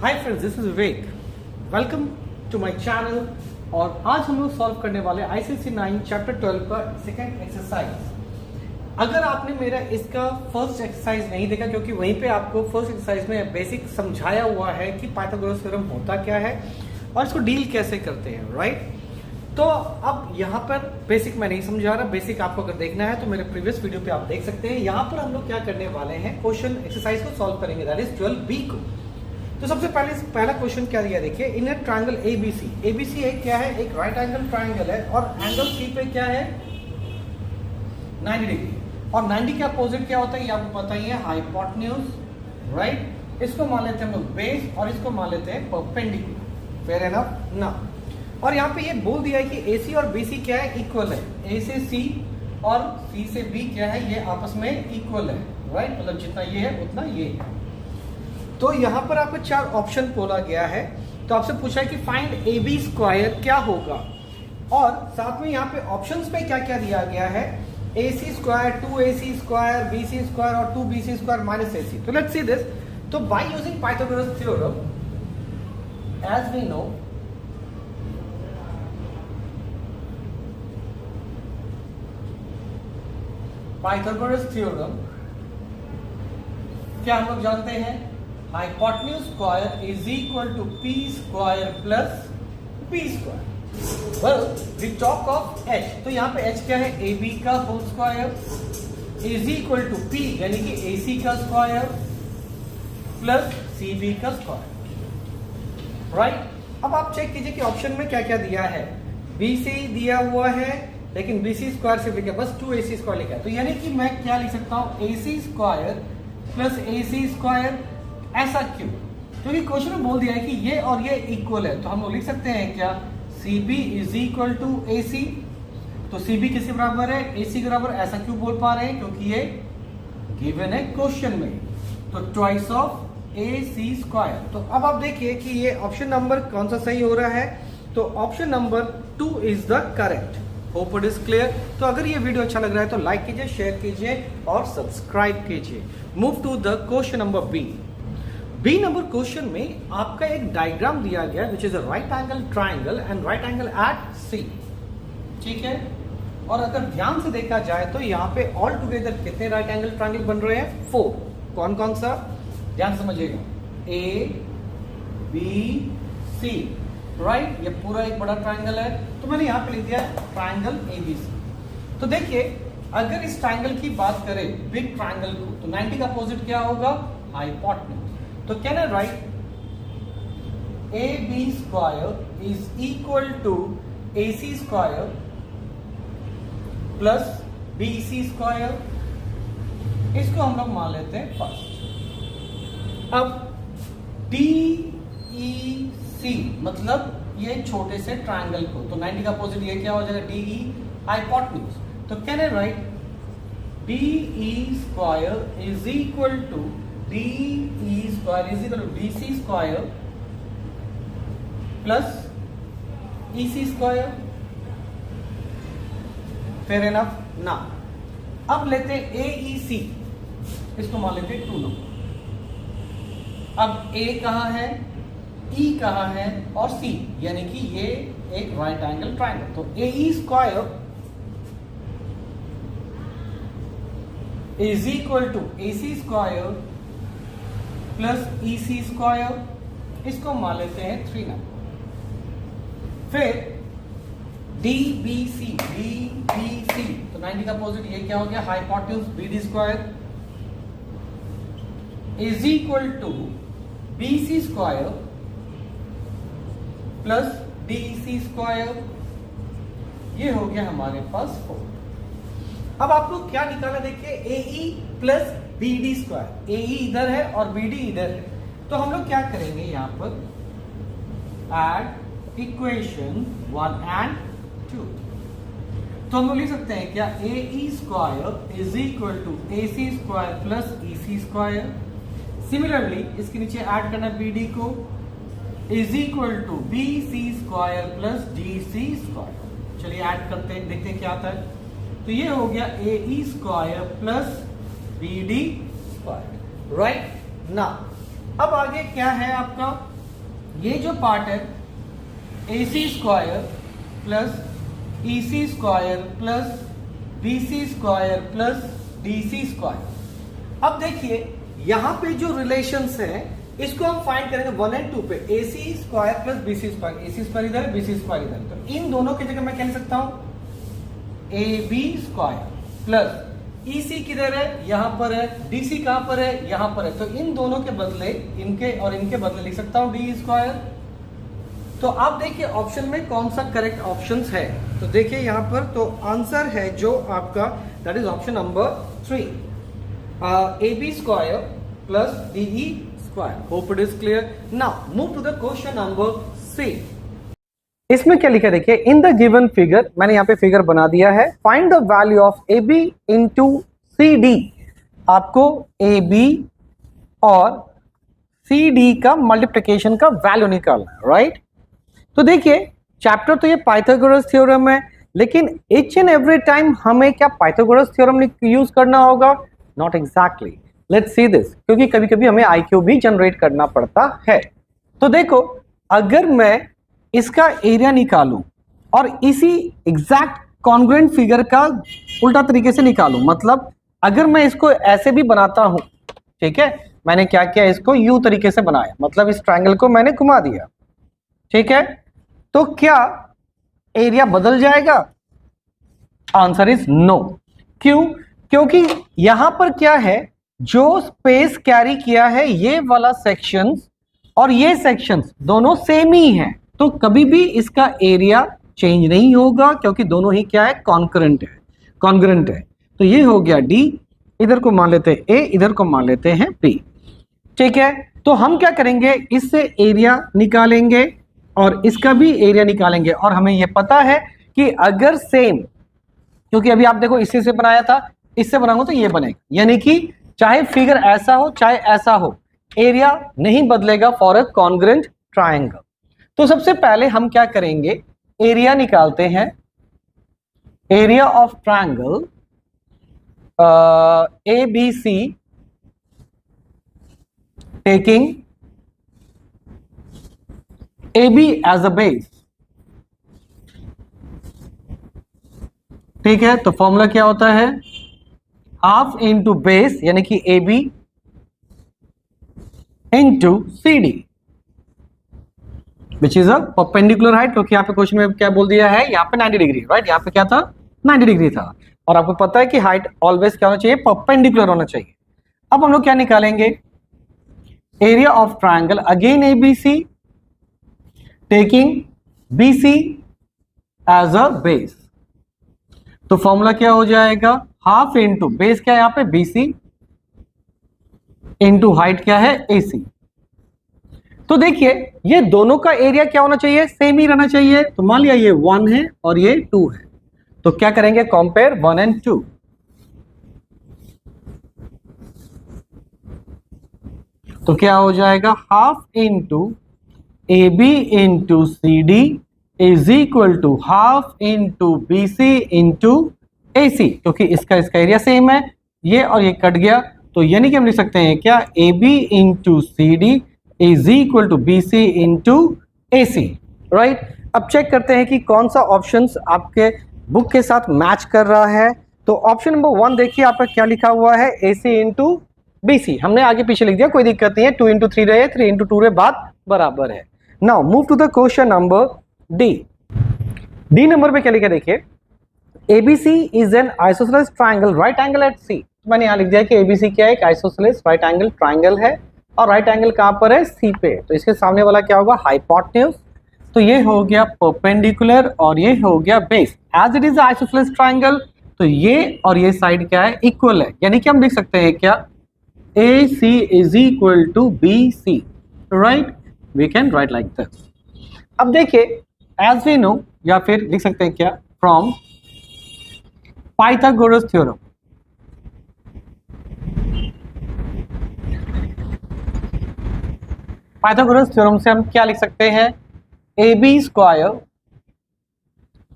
Hi friends, this is Vivek. Welcome to my channel. और आज हम लोग सॉल्व करने वाले आईसीएसई 9 चैप्टर 12 का सेकंड एक्सरसाइज। अगर आपने मेरा इसका फर्स्ट एक्सरसाइज नहीं देखा, क्योंकि वहीं पे आपको फर्स्ट एक्सरसाइज में बेसिक समझाया हुआ है कि पाइथागोरस थ्योरम होता क्या है और इसको डील कैसे करते हैं, राइट। तो अब यहाँ पर बेसिक मैं नहीं समझा रहा, बेसिक आपको अगर देखना है तो मेरे प्रीवियस वीडियो पे आप देख सकते हैं। यहाँ पर हम लोग क्या करने वाले हैं, क्वेश्चन एक्सरसाइज को सॉल्व करेंगे, दैट इज 12B को। तो सबसे पहला क्वेश्चन क्या दिया, देखिए, इन ए ट्रायंगल एबीसी। एबीसी एक क्या है, एक राइट एंगल ट्रायंगल है और एंगल सी पे क्या है 90 डिग्री। और 90 के अपोजिट क्या होता है, ये आपको पता ही है, हाइपोटेन्यूज, राइट। इसको मान लेते हैं हम लोग बेस और इसको मान लेते हैं परपेंडिकुलर। फेयर एनफ ना। और यहाँ पे ये बोल दिया है कि AC और BC क्या है, इक्वल है। A से C और C से B क्या है, ये आपस में इक्वल है, राइट। मतलब जितना ये है उतना ये है। तो यहाँ पर आपको 4 ऑप्शन बोला गया है। तो आपसे पूछा है कि फाइंड AB स्क्वायर क्या होगा, और साथ में यहाँ पे ऑप्शंस पे क्या क्या दिया गया है, AC square, 2AC square, BC square और 2BC स्क्वायर माइनस AC। तो लेट्स सी दिस। तो by using Pythagoras theorem, as we know, Pythagoras theorem क्या हम लोग जानते हैं, hypotenuse square is equal to P square plus B square. Well we talk of H। तो यहाँ पे H क्या है, AB का whole square is equal to P यानी कि AC का स्क्वायर प्लस CB का स्क्वायर, राइट। अब आप चेक कीजिए कि ऑप्शन में क्या क्या दिया है। BC दिया हुआ है, लेकिन BC स्क्वायर से लिखा, बस 2AC स्क्वायर लिखा है। तो यानी कि मैं क्या लिख सकता हूं, AC square plus AC square. ऐसा क्यों? क्योंकि क्वेश्चन में बोल दिया है कि ये और ये इक्वल है। तो हम लोग लिख सकते हैं क्या, CB is equal to AC। तो CB किसके बराबर है, AC के बराबर। ऐसा क्यों बोल पा रहे हैं, क्योंकि ये गिवन है क्वेश्चन में। तो ट्वाइस ऑफ AC स्क्वायर। तो अब आप देखिए कि ये ऑप्शन नंबर कौन सा सही हो रहा है। तो option number 2 is the correct. Hope it is clear. तो अगर ये वीडियो अच्छा लग रहा है तो लाइक कीजिए, शेयर कीजिए और सब्सक्राइब कीजिए। Move to the question number B number question में आपका एक डायग्राम दिया गया which is a right angle triangle and right angle at C, ठीक है। और अगर ध्यान से देखा जाए तो यहाँ पे ऑल टुगेदर कितने राइट एंगल ट्राइंगल बन रहे हैं, 4। कौन कौन सा, ध्यान समझिएगा, A B C, राइट। ये पूरा एक बड़ा ट्राइंगल है। तो मैंने यहाँ पे लिख दिया ट्राइंगल ABC। तो देखिए, अगर इस ट्राइंगल की बात करें, बिग ट्राइंगल को, तो 90 का अपोजिट क्या होगा, हाइपोटेन्यूज। तो can I write AB square is equal to AC square plus BC square. इसको हम लोग मान लेते हैं फर्स्ट। अब DEC मतलब ये छोटे से ट्राइंगल को, तो 90 का अपोजिट ये क्या हो जाएगा, DE, हाइपोटेन्यूज। तो can I write DE square is equal to DE square is equal to BC square plus EC square. Fair enough ना। अब लेते हैं AEC, इसको मान लेते हैं 2 नंबर। अब A कहां है, E कहां है और C, यानी कि ये एक राइट एंगल ट्राइंगल। तो AE square is equal to AC square plus EC square. इसको मान लेते हैं 3 नंबर। फिर DBC, तो 90 का अपोजिट ये क्या हो गया, hypotenuse, BD square is equal to BC square plus DEC square. ये हो गया हमारे पास 4। अब आपको क्या निकाला, देखिए, AE plus BD square. AE इधर है और BD इधर है। तो हम लोग क्या करेंगे, यहां पर एड इक्वेशन 1 एंड 2। तो हम लोग लिख सकते हैं क्या, AE square is equal to AC square plus EC square. Similarly इसके नीचे ऐड करना BD को, is equal to BC square plus DC square. चलिए ऐड करते हैं, देखते हैं क्या आता है। तो ये हो गया AE square plus BD square, right ना। अब आगे क्या है आपका ये जो पार्ट है AC square plus EC square plus BC square plus DC square. अब देखिए यहां पे जो रिलेशंस है इसको हम फाइंड करेंगे 1 और 2 पे। AC square plus BC square, AC square इधर है, BC स्क्वायर इधर, तो इन दोनों की जगह मैं कह सकता हूं AB स्क्वायर प्लस EC किधर है, यहां पर है, DC कहां पर है, यहां पर है, तो इन दोनों के बदले इनके और इनके बदले लिख सकता हूं D स्क्वायर। तो आप देखिए ऑप्शन में कौन सा करेक्ट ऑप्शंस है, तो देखिए यहां पर तो आंसर है जो आपका that is option number 3, AB square plus DE square. Hope it is clear. Now move to the question number C। इसमें क्या लिखा है देखिए, इन द गिवन फिगर, मैंने यहाँ पे फिगर बना दिया है, find the value of AB into CD। आपको AB और CD का मल्टीप्लिकेशन का वैल्यू निकालना है, राइट। तो देखिए चैप्टर तो ये पाइथागोरस थ्योरम है, लेकिन ईच एंड एवरी टाइम हमें क्या पाइथागोरस थ्योरम यूज करना होगा? Not exactly, let's see this, क्योंकि कभी कभी हमें IQ भी जनरेट करना पड़ता है। तो देखो अगर मैं इसका एरिया निकालूं और इसी एग्जैक्ट कॉन्ग्रुएंट फिगर का उल्टा तरीके से निकालूं, मतलब अगर मैं इसको ऐसे भी बनाता हूं, ठीक है, मैंने क्या किया, इसको यू तरीके से बनाया, मतलब इस ट्रायंगल को मैंने घुमा दिया, ठीक है, तो क्या एरिया बदल जाएगा? Answer is no. क्यों? क्योंकि यहां पर क्या है, जो स्पेस कैरी किया है ये वाला सेक्शंस और ये सेक्शंस दोनों सेम ही हैं, तो कभी भी इसका एरिया चेंज नहीं होगा, क्योंकि दोनों ही क्या है, कॉन्ग्रुएंट है। तो ये हो गया D, इधर को मान लेते हैं A, इधर को मान लेते हैं B, ठीक है। तो हम क्या करेंगे, इससे एरिया निकालेंगे और इसका भी एरिया निकालेंगे, और हमें यह पता है कि अगर सेम, क्योंकि अभी आप देखो इसी से बनाया था, इससे बनाऊंगा तो ये बनेगा, यानी कि चाहे फिगर ऐसा हो चाहे ऐसा हो, एरिया नहीं बदलेगा फॉर अ कॉन्ग्रुएंट ट्रायंगल। तो सबसे पहले हम क्या करेंगे, एरिया निकालते हैं, area of triangle ABC taking AB as a base, ठीक है। तो फॉर्मूला क्या होता है, हाफ इंटू बेस यानी कि AB into CD which is a perpendicular height, क्योंकि यहाँ पे क्वेश्चन में क्या बोल दिया है, यहाँ पे 90 डिग्री, राइट, यहाँ पे क्या था, 90 डिग्री था, और आपको पता है कि हाइट ऑलवेज क्या होना चाहिए, परपेंडिकुलर होना चाहिए। अब हम लोग क्या निकालेंगे, area of triangle again ABC taking BC as a base. तो फॉर्मूला क्या हो जाएगा, हाफ इंटू बेस क्या है यहाँ पे BC इंटू हाइट क्या है AC। तो देखिए ये दोनों का एरिया क्या होना चाहिए, सेम ही रहना चाहिए। तो मान लिया ये 1 है और ये 2 है, तो क्या करेंगे, कंपेयर 1 एंड 2। तो क्या हो जाएगा, half into AB into CD is equal to half into BC into AC, क्योंकि इसका एरिया सेम है, ये और ये कट गया, तो यानी कि हम लिख सकते हैं क्या, AB into CD is equal to BC into AC, right. अब चेक करते हैं कि कौन सा ऑप्शन आपके बुक के साथ मैच कर रहा है। तो ऑप्शन नंबर 1 देखिए आपका क्या लिखा हुआ है, AC इंटू BC, हमने आगे पीछे लिख दिया, कोई दिक्कत नहीं है, 2 इंटू 3 रहे, 3 इंटू 2 रहे, बात बराबर है। Now move to the question number D number पे क्या लिखा है देखिए, ABC is an isosceles triangle right angle at C। मैंने यहां लिख दिया कि ABC क्या है, एक आइसोसेलेस राइट एंगल ट्रायंगल है, और राइट एंगल कहां पर है, C पे, तो इसके सामने वाला क्या होगा, हाइपोटेन्यूज। तो ये हो गया परपेंडिकुलर और ये हो गया base, as it is isosceles triangle, तो ये और ये साइड क्या है, इक्वल है, यानी कि हम लिख सकते हैं क्या, AC is equal to BC, right, we can write like this. अब देखिए एज वी नो, या फिर लिख सकते हैं क्या, from Pythagoras theorem, Pythagoras theorem से हम क्या लिख सकते हैं, AB square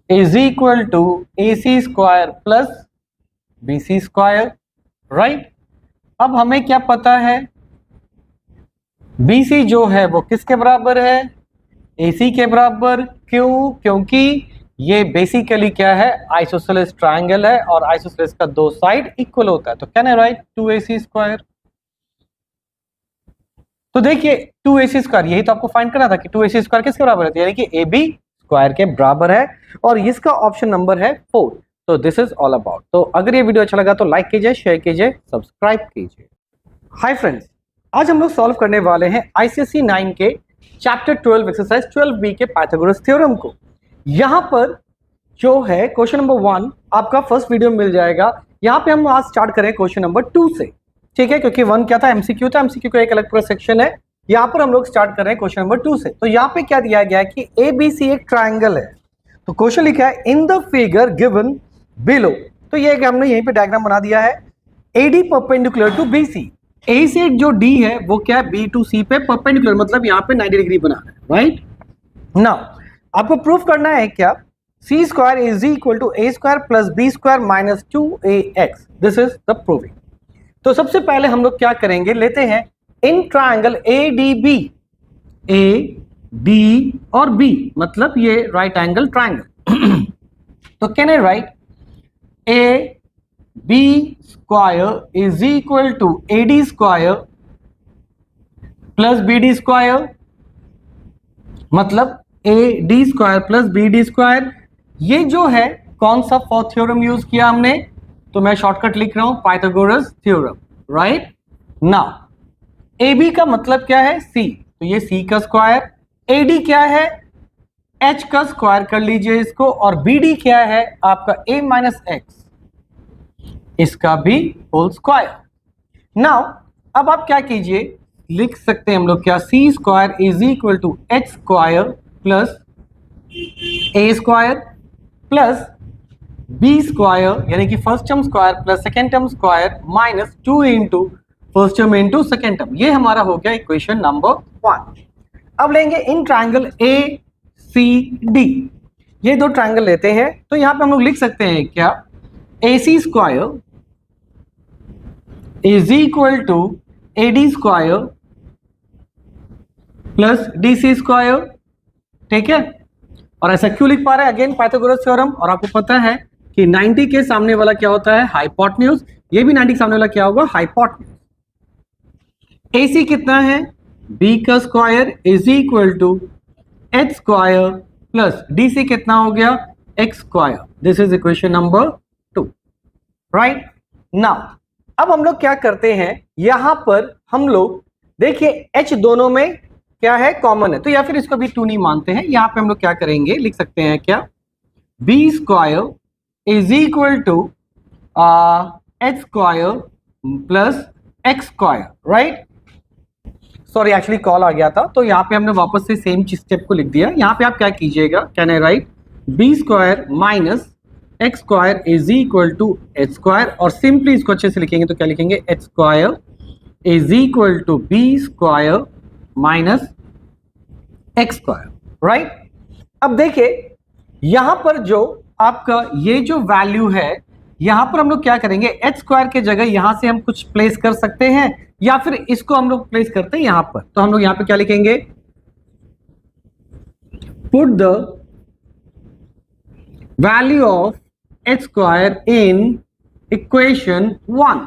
is equal to AC square plus BC square, right. अब हमें क्या पता है, BC जो है वो किसके बराबर है, AC के बराबर। क्यों? क्योंकि ये बेसिकली क्या है, आइसोसेलेस ट्रायंगल है और आइसोसेलेस का दो साइड इक्वल होता है, तो can I right 2AC square. तो देखिए 2AC स्क्वायर, यही तो आपको फाइंड करना था कि 2AC स्क्वायर किसके बराबर है, यानी कि AB स्क्वायर के बराबर है और इसका ऑप्शन नंबर है 4। तो दिस इज ऑल अबाउट। तो अगर ये वीडियो अच्छा लगा तो लाइक कीजिए, शेयर कीजिए, सब्सक्राइब कीजिए। हाय फ्रेंड्स, आज हम लोग सॉल्व करने वाले हैं ICSE 9 के चैप्टर 12 एक्सरसाइज 12B के पाइथागोरस थ्योरम को। यहां पर जो है क्वेश्चन नंबर 1 आपका फर्स्ट वीडियो मिल जाएगा। यहाँ पे हम आज स्टार्ट करें क्वेश्चन नंबर 2 से, ठीक है, क्योंकि 1 क्या था, MCQ था, MCQ का एक अलग पूरा सेक्शन है। यहाँ पर हम लोग स्टार्ट कर रहे हैं क्वेश्चन नंबर 2 से। तो यहाँ पे क्या दिया गया है कि ABC एक ट्राइंगल है। तो क्वेश्चन लिखा है in the figure given below. तो ये हमने यहीं पे डायग्राम बना दिया है। AD perpendicular to BC, A से जो D है वो क्या है, B टू C पे परपेंडिकुलर, मतलब यहाँ पे 90 डिग्री बना है, राइट। नाउ आपको प्रूफ करना है क्या, C square is equal to A square plus B square minus 2AX। This is the proving. तो सबसे पहले हम लोग क्या करेंगे, लेते हैं इन ट्राइंगल ADB, AD और B, मतलब ये राइट एंगल ट्राइंगल। तो can I write AB square is equal to AD square plus BD square, मतलब AD square plus BD square. ये जो है कौन सा फोर्थ थ्योरम यूज किया हमने, तो मैं शॉर्टकट लिख रहा हूं, Pythagoras theorem, right. Now AB का मतलब क्या है, C, तो ये C का स्क्वायर, AD क्या है, H का स्क्वायर कर लीजिए इसको, और BD क्या है आपका A माइनस X, इसका भी होल स्क्वायर। नाउ अब आप क्या कीजिए, लिख सकते हैं हम लोग क्या, C square is equal to H square plus A square plus B square, यानी कि first term square plus second term square minus 2 into first term into second term. ये हमारा हो गया इक्वेशन नंबर 1। अब लेंगे इन ट्राइंगल ACD, ये दो ट्राइंगल लेते हैं। तो यहां पे हम लोग लिख सकते हैं क्या, AC square is equal to AD square plus DC square, ठीक है। और ऐसा क्यों लिख पा रहे हैं, अगेन पाइथागोरस थ्योरम, और आपको पता है कि 90 के सामने वाला क्या होता है, हाइपोटेन्यूज। ये भी 90 के सामने वाला क्या होगा, हाइपोटेन्यूज। AC कितना है, B का square is equal to H square plus DC कितना हो गया, X square. This is equation number 2, right. Now अब हम लोग क्या करते हैं, यहां पर हम लोग देखिए H दोनों में क्या है, कॉमन है, तो या फिर इसको भी 2 नहीं मानते हैं। यहां पे हम लोग क्या करेंगे, लिख सकते हैं क्या, B square is equal to H square plus X square, right. Sorry actually call आ गया था, तो यहाँ पे हमने वापस से सेम स्टेप को लिख दिया। यहाँ पे आप क्या कीजिएगा, can I write B square minus X square is equal to H square, और सिंपली इसको अच्छे से लिखेंगे तो क्या लिखेंगे, H square is equal to B square minus X square, right. अब देखिए यहां पर जो आपका ये जो वैल्यू है, यहां पर हम लोग क्या करेंगे, H स्क्वायर के जगह यहां से हम कुछ प्लेस कर सकते हैं, या फिर इसको हम लोग प्लेस करते हैं यहां पर। तो हम लोग यहां पे क्या लिखेंगे, put the value of H square in equation 1।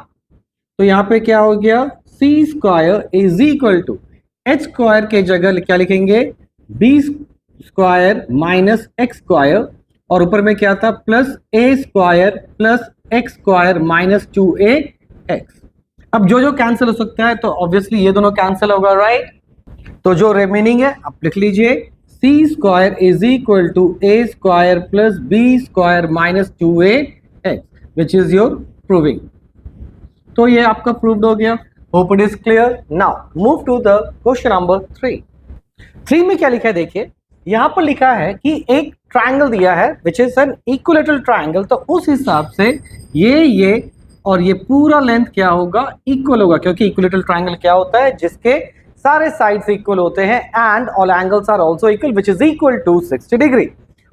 तो यहां पे क्या हो गया, C square is equal to H square के जगह क्या लिखेंगे, B square minus X square, और ऊपर में क्या था, plus A square plus X square minus 2AX। अब जो जो कैंसिल हो सकता है, तो ऑब्वियसली ये दोनों कैंसिल होगा, राइट। तो जो रिमेनिंग है आप लिख लीजिए, C square is equal to A square plus B square minus 2AX, which is your proving. तो ये आपका प्रूव्ड हो गया। Hope it is clear. Now move to the question number 3 में क्या लिखा है, देखिए यहां पर लिखा है कि एक ट्राइंगल दिया है which is an equilateral triangle. तो उस हिसाब से ये और ये पूरा लेंथ क्या होगा, इक्वल होगा, क्योंकि इक्विलेटरल ट्राइंगल क्या होता है, जिसके सारे साइड्स इक्वल होते हैं and all angles are also equal which is equal to 60 degree.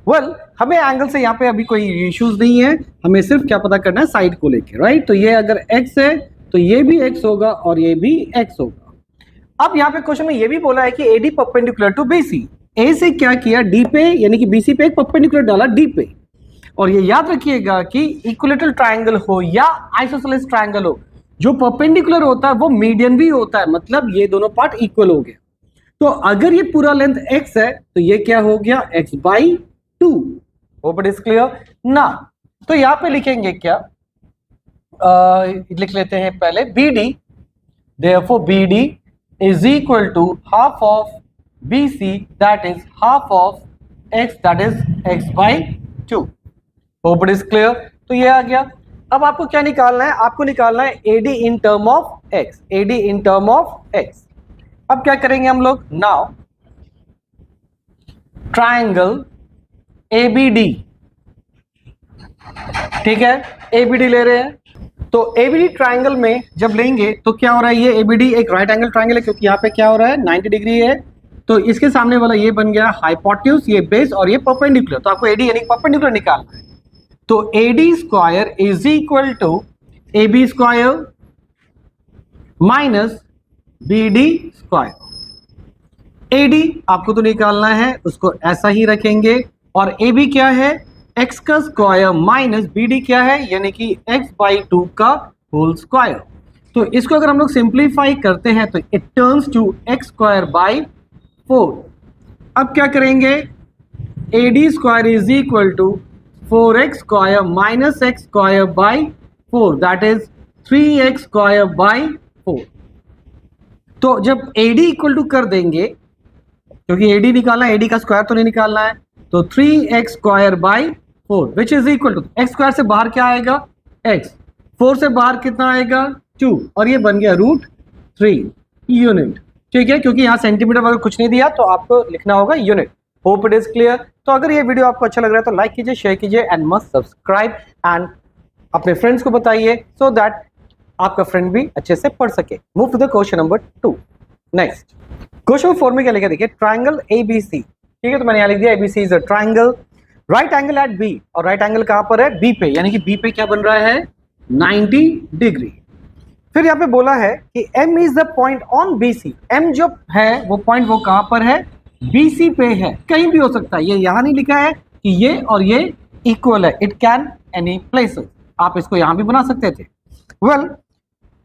Well हमें एंगल से यहाँ पे अभी कोई इश्यूज नहीं है, हमें सिर्फ क्या पता करना है, साइड को लेके, राइट। तो ये अगर x है तो ये भी x होगा और ये भी x होगा। अब यहाँ पे क्वेश्चन में ये भी बोला है कि AD परपेंडिकुलर टू BC। ए से क्या किया, डी पे यानी कि बीसी पे एक परपेंडिकुलर डाला डी पे। और ये याद रखिएगा कि इक्विलेटरल ट्रायंगल हो या आइसोसेलेस ट्रायंगल हो, जो परपेंडिकुलर होता है वो मीडियन भी होता है, मतलब ये दोनों पार्ट इक्वल हो गया। तो अगर ये पूरा लेंथ x है तो ये क्या हो गया, x/2। Hope it is clear ना। तो यहां पे लिखेंगे क्या, लिख लेते हैं पहले BD, therefore BD is equal to half of BC, that is half of x, that is x/2। Hope it is clear. तो ये आ गया। अब आपको क्या निकालना है, आपको निकालना है AD in term of x, AD in term of x। अब क्या करेंगे हम लोग, नाउ ट्रायंगल ABD, ठीक है, ABD ले रहे हैं। तो ABD ट्रायंगल में जब लेंगे तो क्या हो रहा है, ये ABD एक राइट एंगल ट्रायंगल है, क्योंकि यहाँ पे क्या हो रहा है 90 डिग्री है, तो इसके सामने वाला ये बन गया हाइपोटेन्यूज, ये बेस और ये परपेंडिकुलर। तो आपको AD यानी परपेंडिकुलर निकालना है। तो AD square is equal to AB square minus BD square. AD आपको तो निकालना है, उसको ऐसा ही रखेंगे, और AB क्या है, x का स्क्वायर माइनस BD क्या है, यानी कि x/2 का होल स्क्वायर। तो इसको अगर हम लोग सिंप्लीफाई करते हैं तो इट टर्न्स टू x²/4। अब क्या करेंगे, AD square is equal to 4x² minus x²/4, that is 3x²/4। तो जब AD इक्वल टू कर देंगे, क्योंकि AD निकालना है, AD का स्क्वायर तो नहीं निकालना है, तो 3x²/4 which is equal to, x square से बाहर क्या आएगा x, 4 से बाहर कितना आएगा 2, और ये बन गया √3 यूनिट। ठीक है, क्योंकि यहाँ सेंटीमीटर वगैरह कुछ नहीं दिया तो आपको लिखना होगा unit. Hope it is clear. तो अगर ये वीडियो आपको अच्छा लग रहा है तो लाइक कीजिए, शेयर कीजिए एंड मस्ट सब्सक्राइब, एंड अपने फ्रेंड्स को बताइए सो दैट आपका फ्रेंड भी अच्छे से पढ़ सके। Move to the question number 2। Next question 4 में क्या लिखा, देखिए ट्राइंगल ABC, ठीक है, तो मैंने यहाँ लिख दिया ABC is a triangle right angle at B, और राइट एंगल कहां पर है, B पे, यानी कि B पे क्या बन रहा है 90 डिग्री। फिर यहाँ पे बोला है कि M is the point on BC, M जो है वो पॉइंट वो कहां पर है, BC पे है, कहीं भी हो सकता है, ये यहां नहीं लिखा है कि ये और ये इक्वल है, इट कैन एनी प्लेसेस, आप इसको यहां भी बना सकते थे। वेल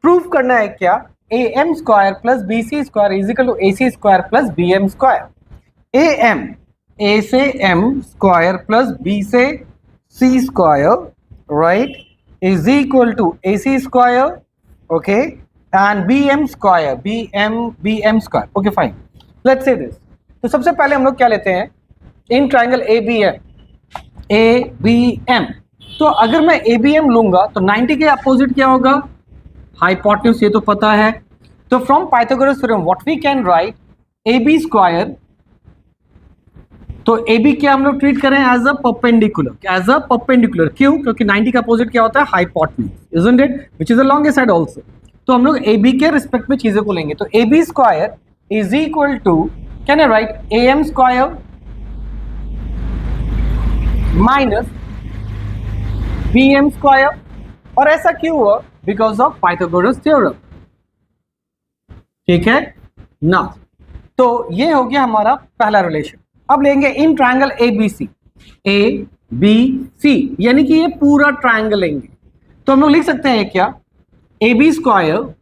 प्रूफ करना है क्या, AM square plus BC square is equal to AC square plus BM square. AM A से M स्क्वायर प्लस B से C square, right, is equal to AC square, okay, and BM square, BM square, okay fine, let's say this. तो सबसे पहले हम लोग क्या लेते हैं, इन ट्राइंगल ABM, तो अगर मैं ABM लूंगा तो 90 के अपोजिट क्या होगा, हाइपोटेन्यूज, ये तो पता है। तो from Pythagoras theorem what we can write, AB square, तो AB क्या हम लोग ट्रीट करें एज अ परपेंडिकुलर, क्यों, क्योंकि 90 का अपोजिट क्या होता है, hypotenuse, isn't it, which is the longest side also. तो हम लोग AB के रिस्पेक्ट में चीजों को लेंगे, तो AB square is equal to, can I write AM square minus BM square, और ऐसा क्यों हुआ, बिकॉज ऑफ पाइथागोरस थ्योरम। ठीक है ना, तो ये हो गया हमारा पहला रिलेशन। अब लेंगे इन ट्रायंगल ABC, ABC यानी कि ये पूरा ट्रायंगल लेंगे, तो हम लोग लिख सकते हैं क्या, AB square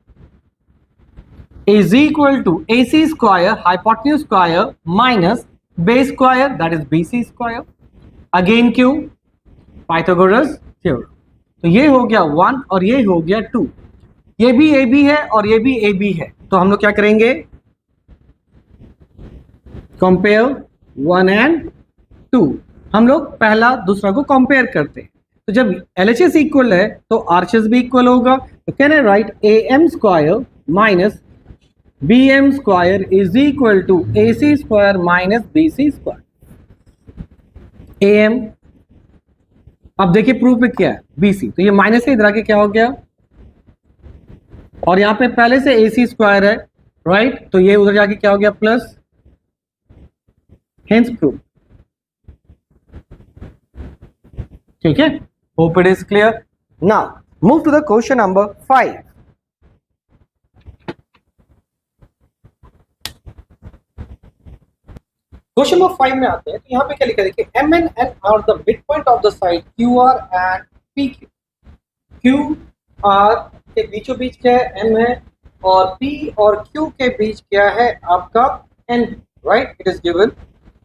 is equal to AC square hypotenuse square minus base square, that is BC square. Again क्यों, पाइथागोरस थ्योरम। तो ये हो गया 1 और ये हो गया 2, ये भी AB है और ये भी AB है, तो हम लोग क्या करेंगे, कंपेयर 1 एंड 2, हम लोग पहला दूसरा को कंपेयर करते हैं। तो जब LHS इक्वल है तो RHS भी इक्वल होगा, तो can I write AM square minus BM square is equal to AC square minus BC square. AM, अब देखिए प्रूफ में क्या है, BC, तो ये माइनस से इधर आके क्या हो गया, और यहां पे पहले से AC स्क्वायर है, राइट, तो ये उधर जाके क्या हो गया प्लस, हेंस प्रूफ। ठीक है, hope it is clear. Now move to the question number 5। Question number 5 में आते हैं। तो यहाँ पे क्या लिखा है, देखिए M and N are the midpoint of the side Q R and P Q. Q R के बीचों बीच क्या है, एम है, और पी और क्यू के बीच क्या है आपका N, right. It is given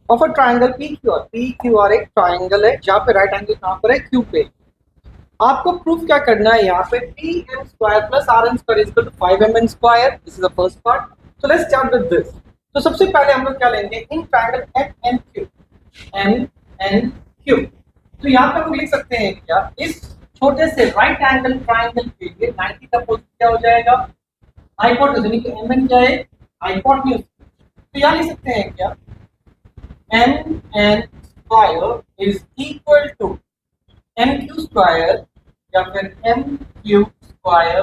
of a triangle P Q R. P Q R एक ट्राइंगल है जहाँ पे राइट एंगल कहाँ पर है, क्यू पे। आपको प्रूफ क्या करना है, यहाँ पे P M square plus R N square equal to 5 mn square. This is the first part. So let's start with this. तो सबसे पहले हम लोग क्या लेंगे, in triangle M N Q, M N Q. तो यहाँ पे हम लिख सकते हैं क्या, इस छोटे से राइट एंगल ट्राइंगल के लिए 90 का पोजीशन क्या हो जाएगा, हाइपोटेन्यूज, यानी कि एम एन क्या है, हाइपोटेन्यूज। तो यहाँ लिख सकते हैं क्या, M N square is equal to M Q square या फिर M Q square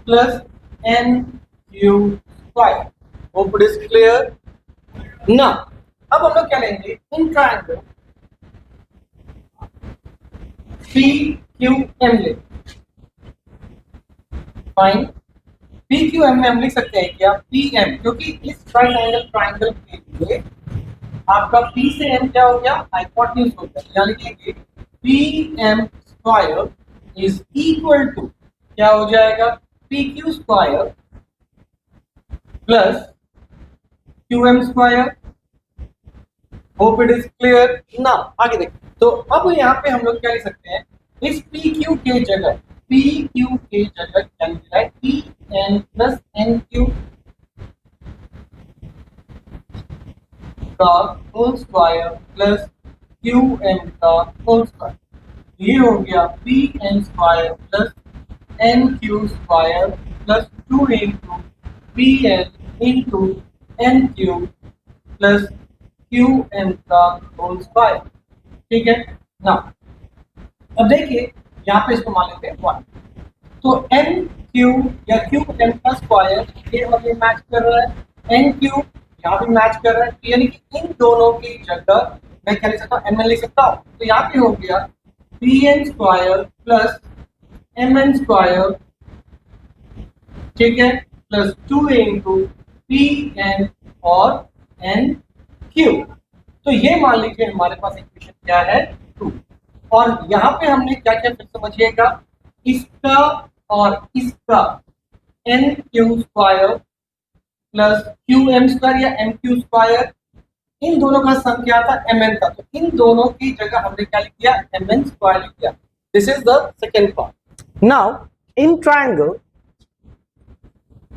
plus N Q square. Hope it is clear ना। अब हम लोग क्या लेंगे, in triangle P Q M ले, फाइन। पी क्यू एम में हम लिख सकते हैं क्या, पी एम, क्योंकि इस राइट एंगल ट्राइंगल के लिए आपका पी से एम क्या हो गया, हाइपोटेन्यूज हो गया। यहाँ लिखेंगे P M square is equal to क्या हो जाएगा, P Q square plus Q M square. Hope it is clear ना। आगे देखिए, तो अब यहाँ पे हम लोग क्या लिख सकते हैं, इस पी क्यू के जगह, पी क्यू के जगह क्या लिखा है, P N plus N Q का whole square plus Q M का होल स्क्वायर। ये हो गया P N square plus N Q square plus 2 into P N into N Q plus Q M का होल स्क्वायर। ठीक है ना। अब देखिए यहाँ पे इसको मान लेते हैं 1। तो एन क्यू या क्यू एम का स्क्वायर ये हमें मैच कर रहा है, एन क्यू यहाँ भी मैच कर रहा है, यानी कि इन दोनों की जगह मैं क्या लिख सकता हूँ, एम एन लिख सकता हूँ। तो यहाँ पे हो गया P N square plus M N square, ठीक है, प्लस 2 इंटू पी एन और एन क्यू। तो ये मान लीजिए हमारे पास इक्वेशन क्या है, 2। और यहाँ पे हमने क्या क्या फिर समझिएगा, इसका और इसका N Q square plus Q M square या एम क्यू स्क्वायर, इन दोनों का सम क्या था, एम एन का। तो इन दोनों की जगह हमने क्या लिख दिया, एम एन स्क्वायर लिख दिया। This is the second part. Now in triangle,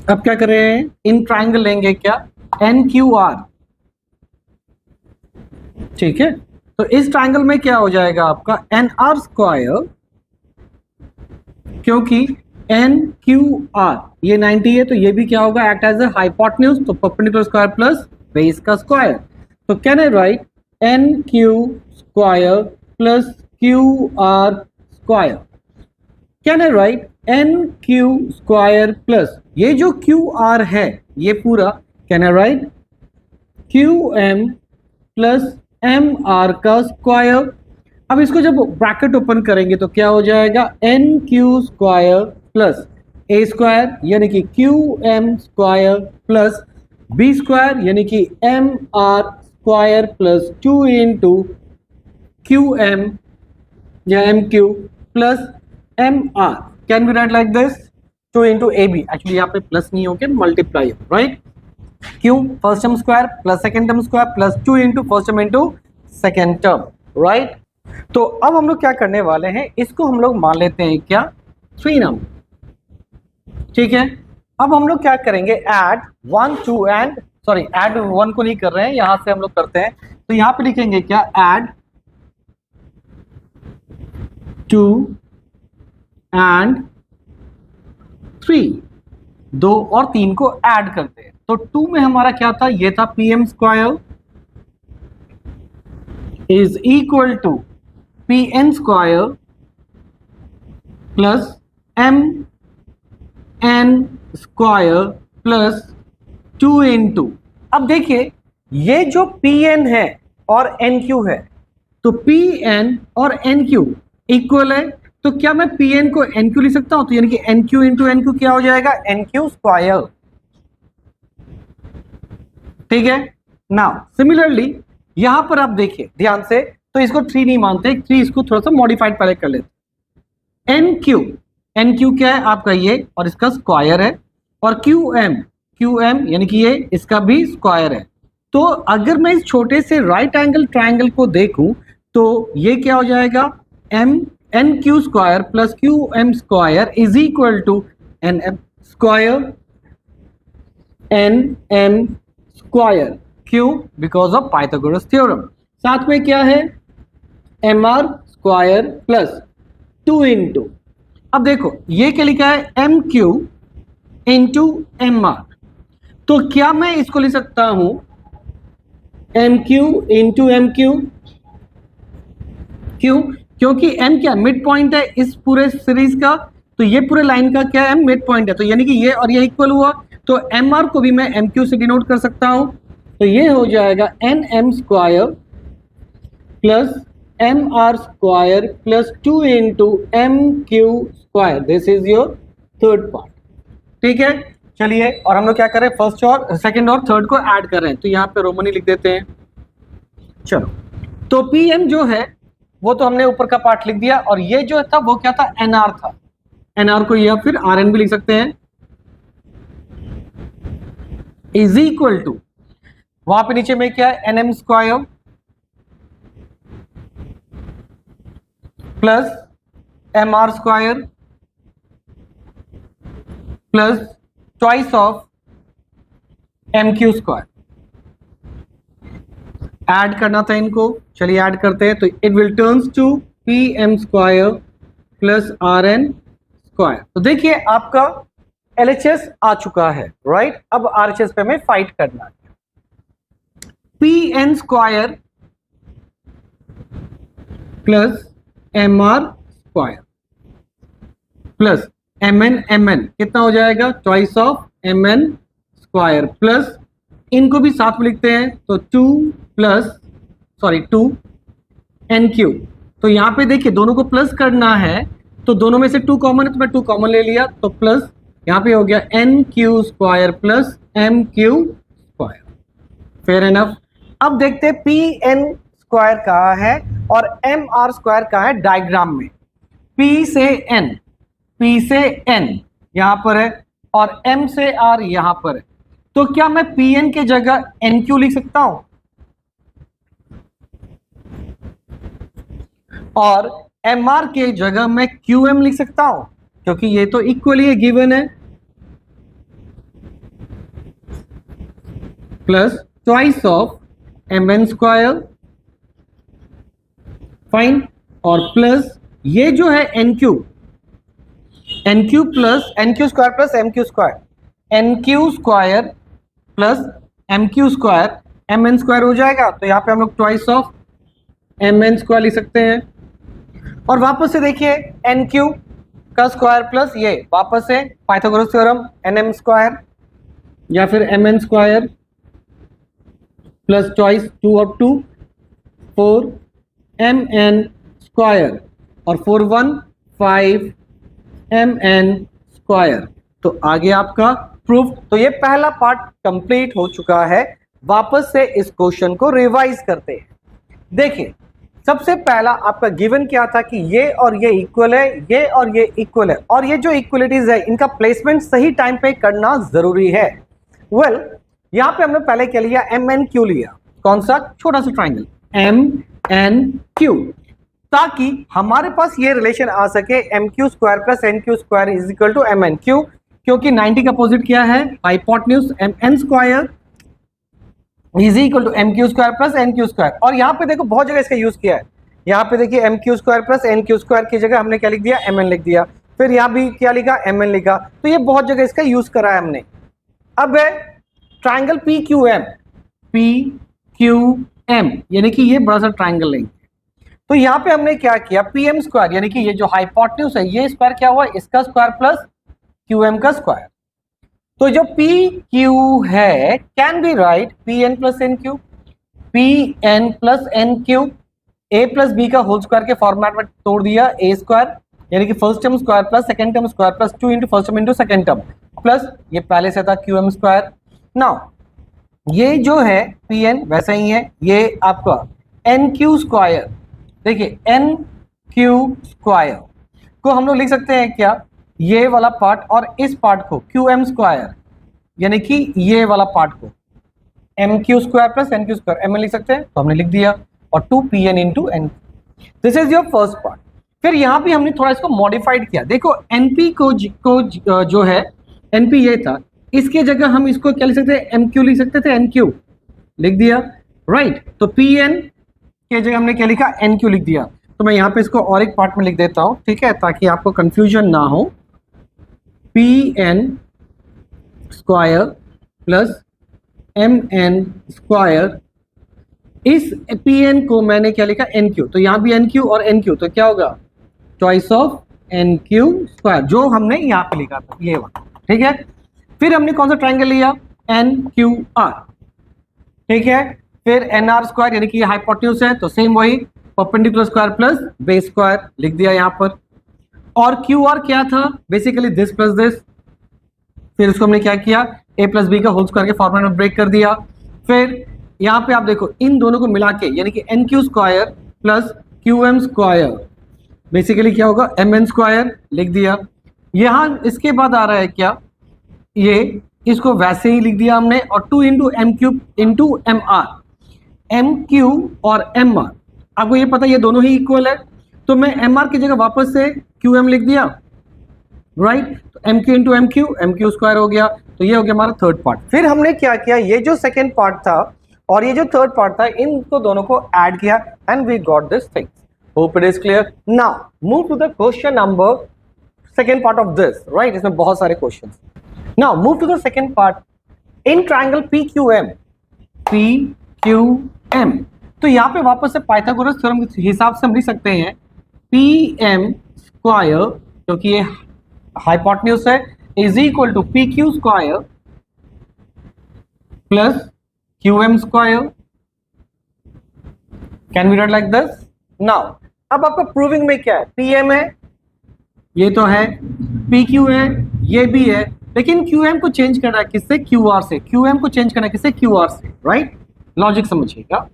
अब क्या कर रहे हैं, इन ट्राइंगल लेंगे क्या, एन क्यू आर, ठीक है। तो इस ट्राइंगल में क्या हो जाएगा आपका एन आर स्क्वायर, क्योंकि एन क्यू आर ये 90 है, तो ये भी क्या होगा, एक्ट एज अ हाइपोटेन्यूज, तो परपेंडिकुलर स्क्वायर प्लस बेस का स्क्वायर। तो can I write N Q square plus Q R square. Can I write N Q square plus ये जो क्यू आर है ये पूरा, can I write Q M plus M R का square. अब इसको जब ब्रैकेट ओपन करेंगे तो क्या हो जाएगा, N Q square plus A square यानी कि Q M square plus B square यानी कि M R square plus 2 into Q M या M Q plus M R. Can be right like this, 2 into A B. Actually यहाँ पे plus नहीं होके multiply, right. Q first term square plus second term square plus 2 into first term into second term, right. तो अब हम लोग क्या करने वाले हैं, इसको हम लोग मान लेते हैं क्या, 3 नंबर, ठीक है। अब हम लोग क्या करेंगे, ऐड 1 2 एंड सॉरी ऐड 1 को नहीं कर रहे हैं, यहां से हम लोग करते हैं। तो यहां पे लिखेंगे क्या, ऐड 2 एंड 3, 2 और 3 को ऐड करते हैं। तो 2 में हमारा क्या था, ये था P M square is equal to P N square plus M N square plus 2 into. अब देखिए ये जो पी एन है और एन क्यू है, तो पी एन और एन क्यू इक्वल है, तो क्या मैं पी एन को एन क्यू लिख सकता हूं, तो यानी कि N Q into N Q क्या हो जाएगा, एन क्यू स्क्वायर, ठीक है। नाउ सिमिलरली यहां पर आप देखिए ध्यान से, तो इसको 3 नहीं मानते, 3 इसको थोड़ा सा मॉडिफाइड पहले कर लेते। एन क्यू क्या है आपका ये, और इसका स्क्वायर है, और क्यू एम यानी कि ये इसका भी स्क्वायर है। तो अगर मैं इस छोटे से राइट एंगल ट्राइंगल को देखूं तो ये क्या हो जाएगा, N Q square plus Q M square is equal to N M square, N M square. क्यों? Because of Pythagoras theorem. साथ में क्या है, M R square plus 2 into, अब देखो ये क्या लिखा है, M Q into M R. तो क्या मैं इसको लिख सकता हूं M Q into M Q? क्यों? क्योंकि एम क्या मिड पॉइंट है इस पूरे सीरीज का, तो ये पूरे लाइन का क्या है, मिड पॉइंट है, तो यानी कि ये और ये इक्वल हुआ, तो एम आर को भी मैं एम क्यू से डिनोट कर सकता हूं। तो ये हो जाएगा N M square plus M R square plus 2 into M Q square. This is your third part. ठीक है, चलिए, और हम लोग क्या कर रहे हैं, फर्स्ट और सेकंड और थर्ड को ऐड कर रहे हैं, तो यहाँ पे रोमनी लिख देते हैं। चलो, तो पी एम जो है वो तो हमने ऊपर का पार्ट लिख दिया, और ये जो था वो क्या था, एन आर था। एन आर को या फिर आर एन भी लिख सकते हैं, इज इक्वल टू, वहां पे नीचे में क्या है, N M square plus M R square plus twice of M Q square. Add करना था इनको, चलिए ऐड करते हैं, तो it will turns to P M square plus R N square. तो देखिए आपका एलएचएस आ चुका है, राइट। अब आरएचएस पे हमें फाइट करना है। P N square plus M R square plus M N कितना हो जाएगा, twice of M N square plus, इनको भी साथ में लिखते हैं, तो 2 एन क्यू। तो यहां पे देखिए दोनों को प्लस करना है, तो दोनों में से 2 कॉमन है, तो मैं 2 कॉमन ले लिया, तो प्लस यहां पे हो गया N Q square plus M Q square. Fair enough. अब देखते हैं पी एन स्क्वायर कहाँ है और एम आर स्क्वायर कहाँ है डायग्राम में। पी से एन यहां पर है और एम से आर यहां पर है, तो क्या मैं पी एन के जगह एन क्यू लिख सकता हूं और एम आर के जगह मैं क्यू एम लिख सकता हूं, क्योंकि ये तो इक्वली गिवन है, plus twice of M N square, fine, और प्लस ये जो है N Q square plus M Q square, N Q square plus M Q square, M N square हो जाएगा, तो यहां पे हम लोग twice of M N square लिख सकते हैं। और वापस से देखिए एन क्यू का स्क्वायर प्लस ये वापस से Pythagoras theorem, N M square या फिर M N square plus twice 2 और 2 4 एम एन स्क्वायर, और 4 1 5 एम एन स्क्वायर। तो आगे आपका प्रूफ। तो ये पहला पार्ट कंप्लीट हो चुका है। वापस से इस क्वेश्चन को रिवाइज करते हैं। देखिए सबसे पहला आपका गिवन क्या था कि ये और ये इक्वल है, ये और ये इक्वल है, और ये जो इक्वलिटीज है इनका प्लेसमेंट सही टाइम पे करना जरूरी है। वेल यहां पे हमने पहले क्या लिया, एम एन क्यू लिया, कौन सा, छोटा सा ट्राइंगल एम एन क्यू, ताकि हमारे पास ये रिलेशन आ सके M Q square plus N Q square is equal to M N Q, क्योंकि 90 का अपोजिट क्या है, hypotenuse M N square is equal to M Q square plus N Q square. और यहाँ पे देखो बहुत जगह इसका यूज किया है, यहाँ पे देखिए M Q square plus N Q square की जगह हमने क्या लिख दिया, एम एन लिख दिया, फिर यहाँ भी क्या लिखा, एम एन लिखा, तो ये बहुत जगह इसका यूज करा है हमने। अब है ट्राइंगल पी क्यू एम, यानी कि ये बड़ा सा ट्राइंगल लेंगे, तो यहाँ पे हमने क्या किया, पी एम स्क्वायर यानी कि ये जो हाइपोटेन्यूज है ये स्क्वायर क्या हुआ, इसका स्क्वायर प्लस क्यू एम का स्क्वायर। तो जो पी क्यू है can be write P N plus N Q, P N plus N Q, A plus B का होल स्क्वायर के फॉर्मेट में तोड़ दिया, ए स्क्वायर यानी कि first term square plus second term square plus 2 into first term into second term, plus ये पहले से था क्यू एम स्क्वायर। नाउ ये जो है पी एन वैसा ही है, ये आपका एन क्यू स्क्वायर, देखिए एन क्यू स्क्वायर को हम लोग लिख सकते हैं क्या, ये वाला पार्ट और इस पार्ट को क्यू एम स्क्वायर, यानी कि ये वाला पार्ट को M Q square plus N Q square, M में लिख सकते हैं तो हमने लिख दिया, और 2 P N into N. This is your first part. फिर यहाँ भी हमने थोड़ा इसको मॉडिफाइड किया, देखो एनपी को जो है एनपी ये था, इसके जगह हम इसको क्या लिख सकते हैं, एम क्यू लिख सकते थे, एन क्यू लिख दिया, राइट। तो पी एन के जगह हमने क्या लिखा, एन क्यू लिख दिया। तो मैं यहाँ पे इसको और एक पार्ट में लिख देता हूँ, ठीक है, ताकि आपको कंफ्यूजन ना हो। P N square plus M N square, इस पी एन को मैंने क्या लिखा, एन क्यू, तो यहाँ भी एन क्यू और एन क्यू, तो क्या होगा choice of N Q square, जो हमने यहाँ पे लिखा था ये वाला, ठीक है। फिर हमने कौन सा ट्रायंगल लिया, एन क्यू आर, ठीक है। फिर एन आर स्क्वायर, यानी कि ये हाइपोटेन्यूज है, तो सेम वही perpendicular square plus base square लिख दिया यहाँ पर। और क्यू आर क्या था, बेसिकली दिस प्लस दिस, फिर उसको हमने क्या किया, ए प्लस बी का होल स्क्वायर के फॉर्मूला में ब्रेक कर दिया। फिर यहाँ पे आप देखो इन दोनों को मिला के, यानी कि N Q square plus Q M square, basically क्या होगा, एम एन स्क्वायर लिख दिया। यहाँ इसके बाद आ रहा है क्या, ये इसको वैसे ही लिख दिया हमने, और 2 into M cube into M R, M Q और एम आर, आपको ये पता है ये दोनों ही इक्वल है, तो मैं एम आर की जगह वापस से क्यू एम लिख दिया, राइट। तो M Q into M Q square हो गया, तो ये हो गया हमारा थर्ड पार्ट। फिर हमने क्या किया, ये जो सेकेंड पार्ट था और ये जो थर्ड पार्ट था, इनको दोनों को ऐड किया and we got this thing. Hope it is clear. Now move to the question number second part of this, right, इसमें बहुत सारे question. Now move to the second part, in triangle P Q M, तो यहाँ पे वापस से Pythagoras theorem के हिसाब से हम लिख सकते हैं पी एम स्क्वायर, क्योंकि ये हाइपोटेन्यूज है, is equal to P Q square plus Q M square. Can we write like this. Now अब आपका प्रूविंग में क्या है, पी एम है, ये तो है, पी क्यू है, ये भी है, लेकिन क्यू एम को चेंज करना है किससे, क्यू आर से, क्यू एम को चेंज करना है किससे, क्यू आर से, राइट। लॉजिक समझिएगा,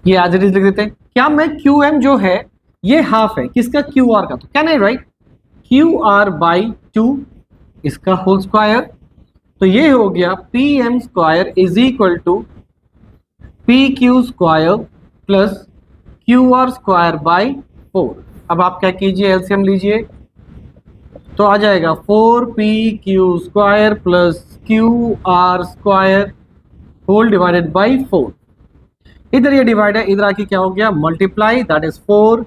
ये एज इट इज लिख देते हैं। क्या मैं क्यू एम जो है ये हाफ है किसका, क्यू आर का, तो क्या नहीं, राइट, क्यू आर बाई 2 इसका होल स्क्वायर, तो ये हो गया P M square is equal to P Q square plus Q R square by 4। अब आप क्या कीजिए, एलसीएम लीजिए, तो आ जाएगा 4 Q square plus Q R square whole divided by 4। इधर ये डिवाइड है, इधर आके क्या हो गया, multiply, that is 4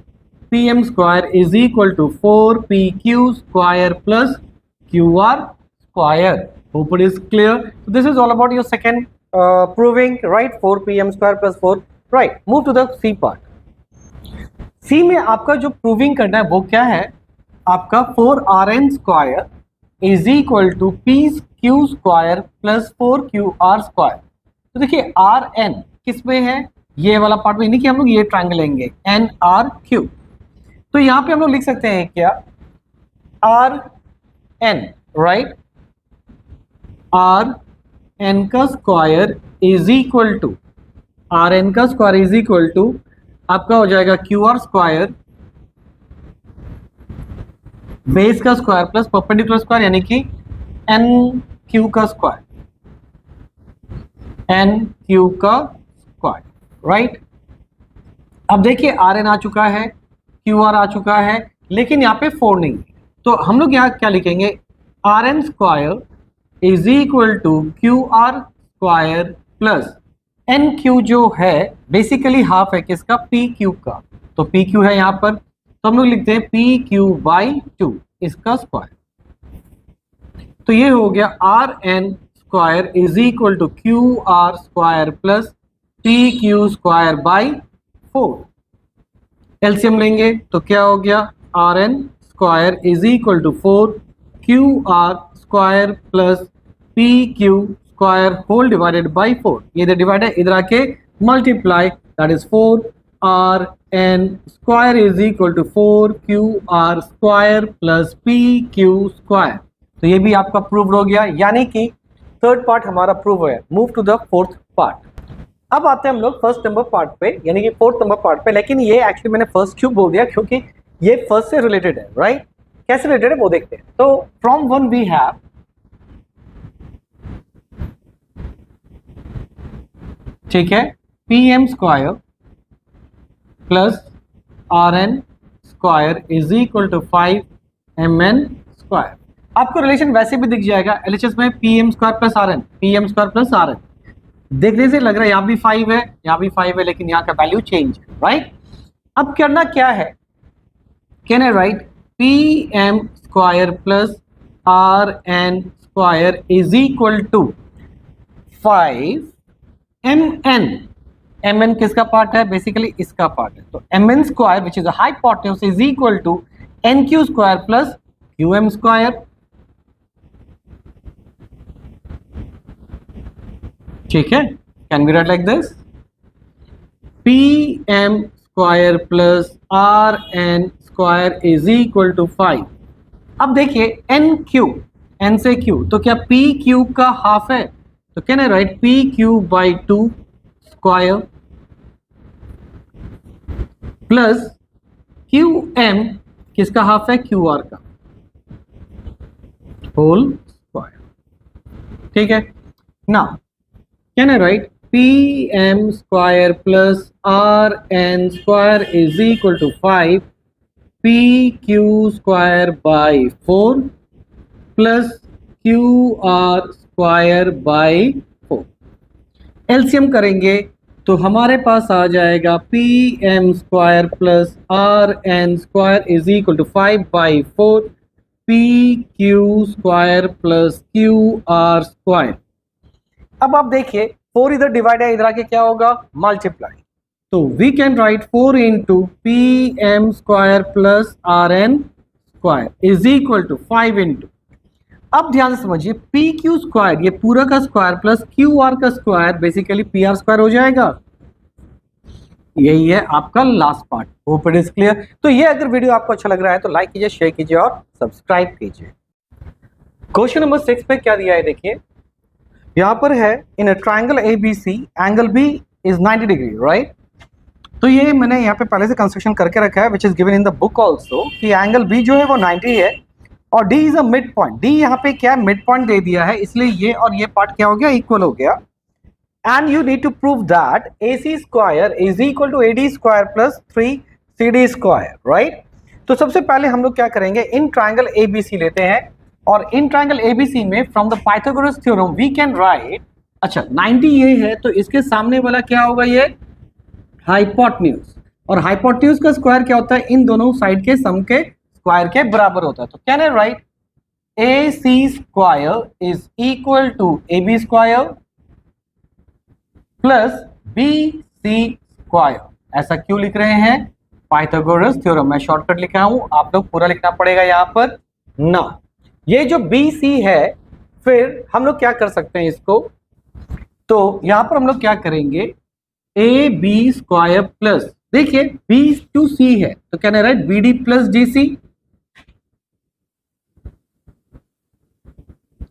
P M square is equal to 4 P Q square plus Q R square. Hope it is clear. This is all about your second proving, right, 4 P M square plus 4, right. Move to the C part. C में आपका जो proving करना है वो क्या है, आपका 4 R N square is equal to P Q square plus 4 Q R square. तो देखिए आर एन किस में है, ये वाला पार्ट में, नहीं कि हम लोग ये ट्रायंगल लेंगे एन आर क्यू, तो यहाँ पे हम लोग लिख सकते हैं क्या, R N, right, R N का square is equal to, R N का स्क्वायर इज इक्वल टू आपका हो जाएगा क्यू आर स्क्वायर बेस का स्क्वायर प्लस परपेंडिकुलर स्क्वायर, यानी कि एन क्यू का स्क्वायर, एन क्यू का स्क्वायर, राइट। अब देखिए आर एन आ चुका है, क्यू आर आ चुका है, लेकिन यहाँ पे 4 नहीं, तो हम लोग यहाँ क्या लिखेंगे, R N square is equal to Q R square plus N Q जो है बेसिकली हाफ है किसका, पी क्यू का, तो पी क्यू है यहाँ पर, तो हम लोग लिखते हैं पी क्यू बाई 2 इसका स्क्वायर। तो ये हो गया R N square is equal to Q R square plus T Q square by 4। LCM लेंगे तो क्या हो गया, R N square is equal to 4 Q R square plus P Q square whole divided by 4। ये इधर divide है, इधर आके multiply, that is 4 R N square is equal to 4 Q R square plus P Q square. तो ये भी आपका proved हो गया, यानी कि थर्ड पार्ट हमारा प्रूव है। Move to the fourth part. अब आते हैं हम लोग फर्स्ट नंबर पार्ट पे, यानी कि फोर्थ नंबर पार्ट पे। लेकिन ये एक्चुअली मैंने फर्स्ट क्यों बोल दिया, क्योंकि ये फर्स्ट से रिलेटेड है, राइट? कैसे रिलेटेड है वो देखते हैं। तो फ्रॉम वन वी हैव ठीक है P M square plus R N square is equal to 5 M N square. आपको रिलेशन वैसे भी दिख जाएगा एलएचएस में, P M square plus R N, P M square plus R N. देखने से लग रहा है यहाँ भी 5 है, यहाँ भी 5 है, लेकिन यहाँ का वैल्यू चेंज है, राइट? अब करना क्या है, can I write P M square plus R N square is equal to 5 M N. M N किसका पार्ट है? बेसिकली इसका पार्ट है। तो M N square which is hypotenuse is equal to N Q square plus Q M square. ठीक है, can be right like this, P M square plus R N square is equal to 5। अब देखिए N Q, N से Q, तो क्या P Q का half है? तो can I write P Q by 2 square plus Q M किसका half है? क्यू आर का होल स्क्वायर। ठीक है ना, can I write P M square plus R N square is equal to 5 P Q square by 4 plus Q R square by 4। LCM करेंगे तो हमारे पास आ जाएगा P M square plus R N square is equal to 5 by 4 P Q square plus Q R square. अब आप देखिए 4 इधर डिवाइड है, इधर आके क्या होगा? मल्टीप्लाई। तो we can write 4 into P M square plus R N square is equal to 5 into, अब ध्यान से समझिए, पी क्यू स्क्वायर ये पूरा का स्क्वायर प्लस क्यू आर का square basically P R square हो जाएगा। यही है आपका last part. Hope it is clear. तो ये अगर वीडियो आपको अच्छा लग रहा है तो लाइक कीजिए, शेयर कीजिए और सब्सक्राइब कीजिए। क्वेश्चन नंबर 6 पे क्या दिया है देखिए, यहां पर है in a triangle ABC angle B is 90 degree, right? तो ये मैंने यहाँ पे पहले से कंस्ट्रक्शन करके रखा है विच is given in the book also कि एंगल B जो है वो 90 है और D is a mid point. D यहाँ पे क्या है? मिड पॉइंट दे दिया है, इसलिए ये और ये पार्ट क्या हो गया? इक्वल हो गया। And you need to prove that AC square is equal to AD square plus 3CD square, right? तो सबसे पहले हम लोग क्या करेंगे, इन ट्रायंगल ABC लेते हैं और इन ट्रायंगल ABC में from the Pythagoras theorem we can write, अच्छा 90 ये है तो इसके सामने वाला क्या होगा? ये हाइपोटेन्यूज, और हाइपोटेन्यूज का स्क्वायर क्या होता है? इन दोनों साइड के सम के स्क्वायर के बराबर होता है। तो can I write AC square is equal to AB square plus BC square. ऐसा क्यों लिख रहे हैं? Pythagoras theorem. मैं शॉर्टकट लिखा हूं, आप लोग पूरा लिखना पड़ेगा यहां पर ना। ये जो BC है, फिर हम लोग क्या कर सकते हैं इसको, तो यहां पर हम लोग क्या करेंगे, AB स्क्वायर प्लस, देखिए B टू C है तो can I right BD plus DC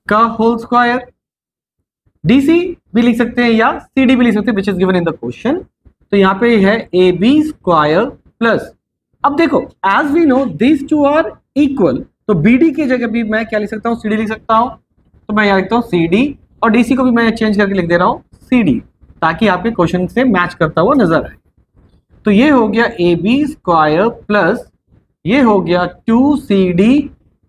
का होल स्क्वायर। DC भी लिख सकते हैं या CD भी लिख सकते हैं which is given in the question. तो यहाँ पे है AB स्क्वायर प्लस, अब देखो as we know this two are equal, तो BD की जगह भी मैं क्या लिख सकता हूँ? CD लिख सकता हूँ। तो मैं यहाँ लिखता हूँ CD और DC को भी मैं चेंज करके लिख दे रहा हूँ CD, ताकि आपके क्वेश्चन से मैच करता हुआ नजर आए। तो ये हो गया AB स्क्वायर प्लस ये हो गया 2CD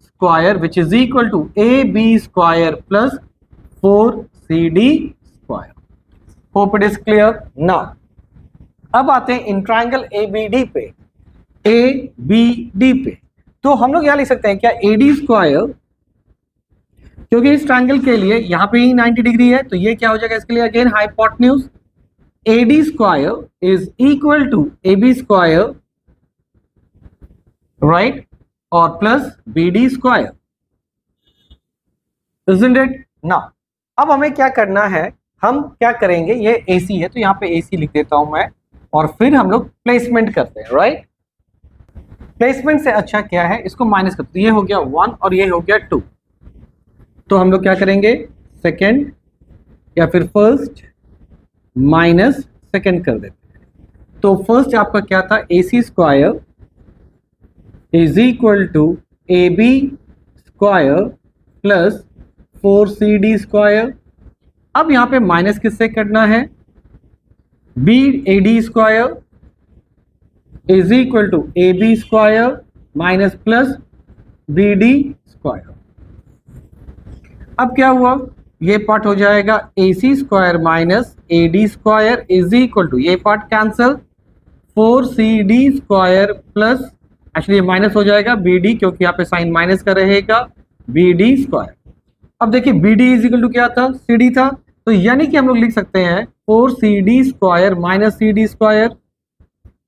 square which is equal to AB square plus 4CD square. Hope it is clear now. अब आते हैं इन ट्रायंगल ABD पे, ABD पे, तो हम लोग यहां लिख सकते हैं क्या? AD स्क्वायर, क्योंकि इस ट्रायंगल के लिए यहां पे ही 90 डिग्री है तो ये क्या हो जाएगा इसके लिए? Again hypotenuse. AD square is equal to AB square, right, और plus BD square, isn't it? Now अब हमें क्या करना है, हम क्या करेंगे, ये AC है तो यहाँ पे AC लिख देता हूं मैं, और फिर हम लोग प्लेसमेंट करते हैं, राइट? प्लेसमेंट से अच्छा क्या है, इसको माइनस करते हैं। ये हो गया 1 और ये हो गया 2, तो हम लोग क्या करेंगे, सेकेंड या फिर फर्स्ट माइनस सेकेंड कर देते हैं। तो फर्स्ट आपका क्या था, A C square is equal to A B square plus 4CD square. अब यहां पे माइनस किससे करना है, B A D square is equal to A B square minus plus B D square. अब क्या हुआ, ये पार्ट हो जाएगा A C square minus A D square is equal to, ये part cancel, 4CD square plus, actually ये minus हो जाएगा बी डी, क्योंकि यहाँ पे साइन माइनस का रहेगा, बी डी स्क्वायर। अब देखिए B D is equal to क्या था, सी डी था, तो यानी कि हम लोग लिख सकते हैं 4CD square minus C D square.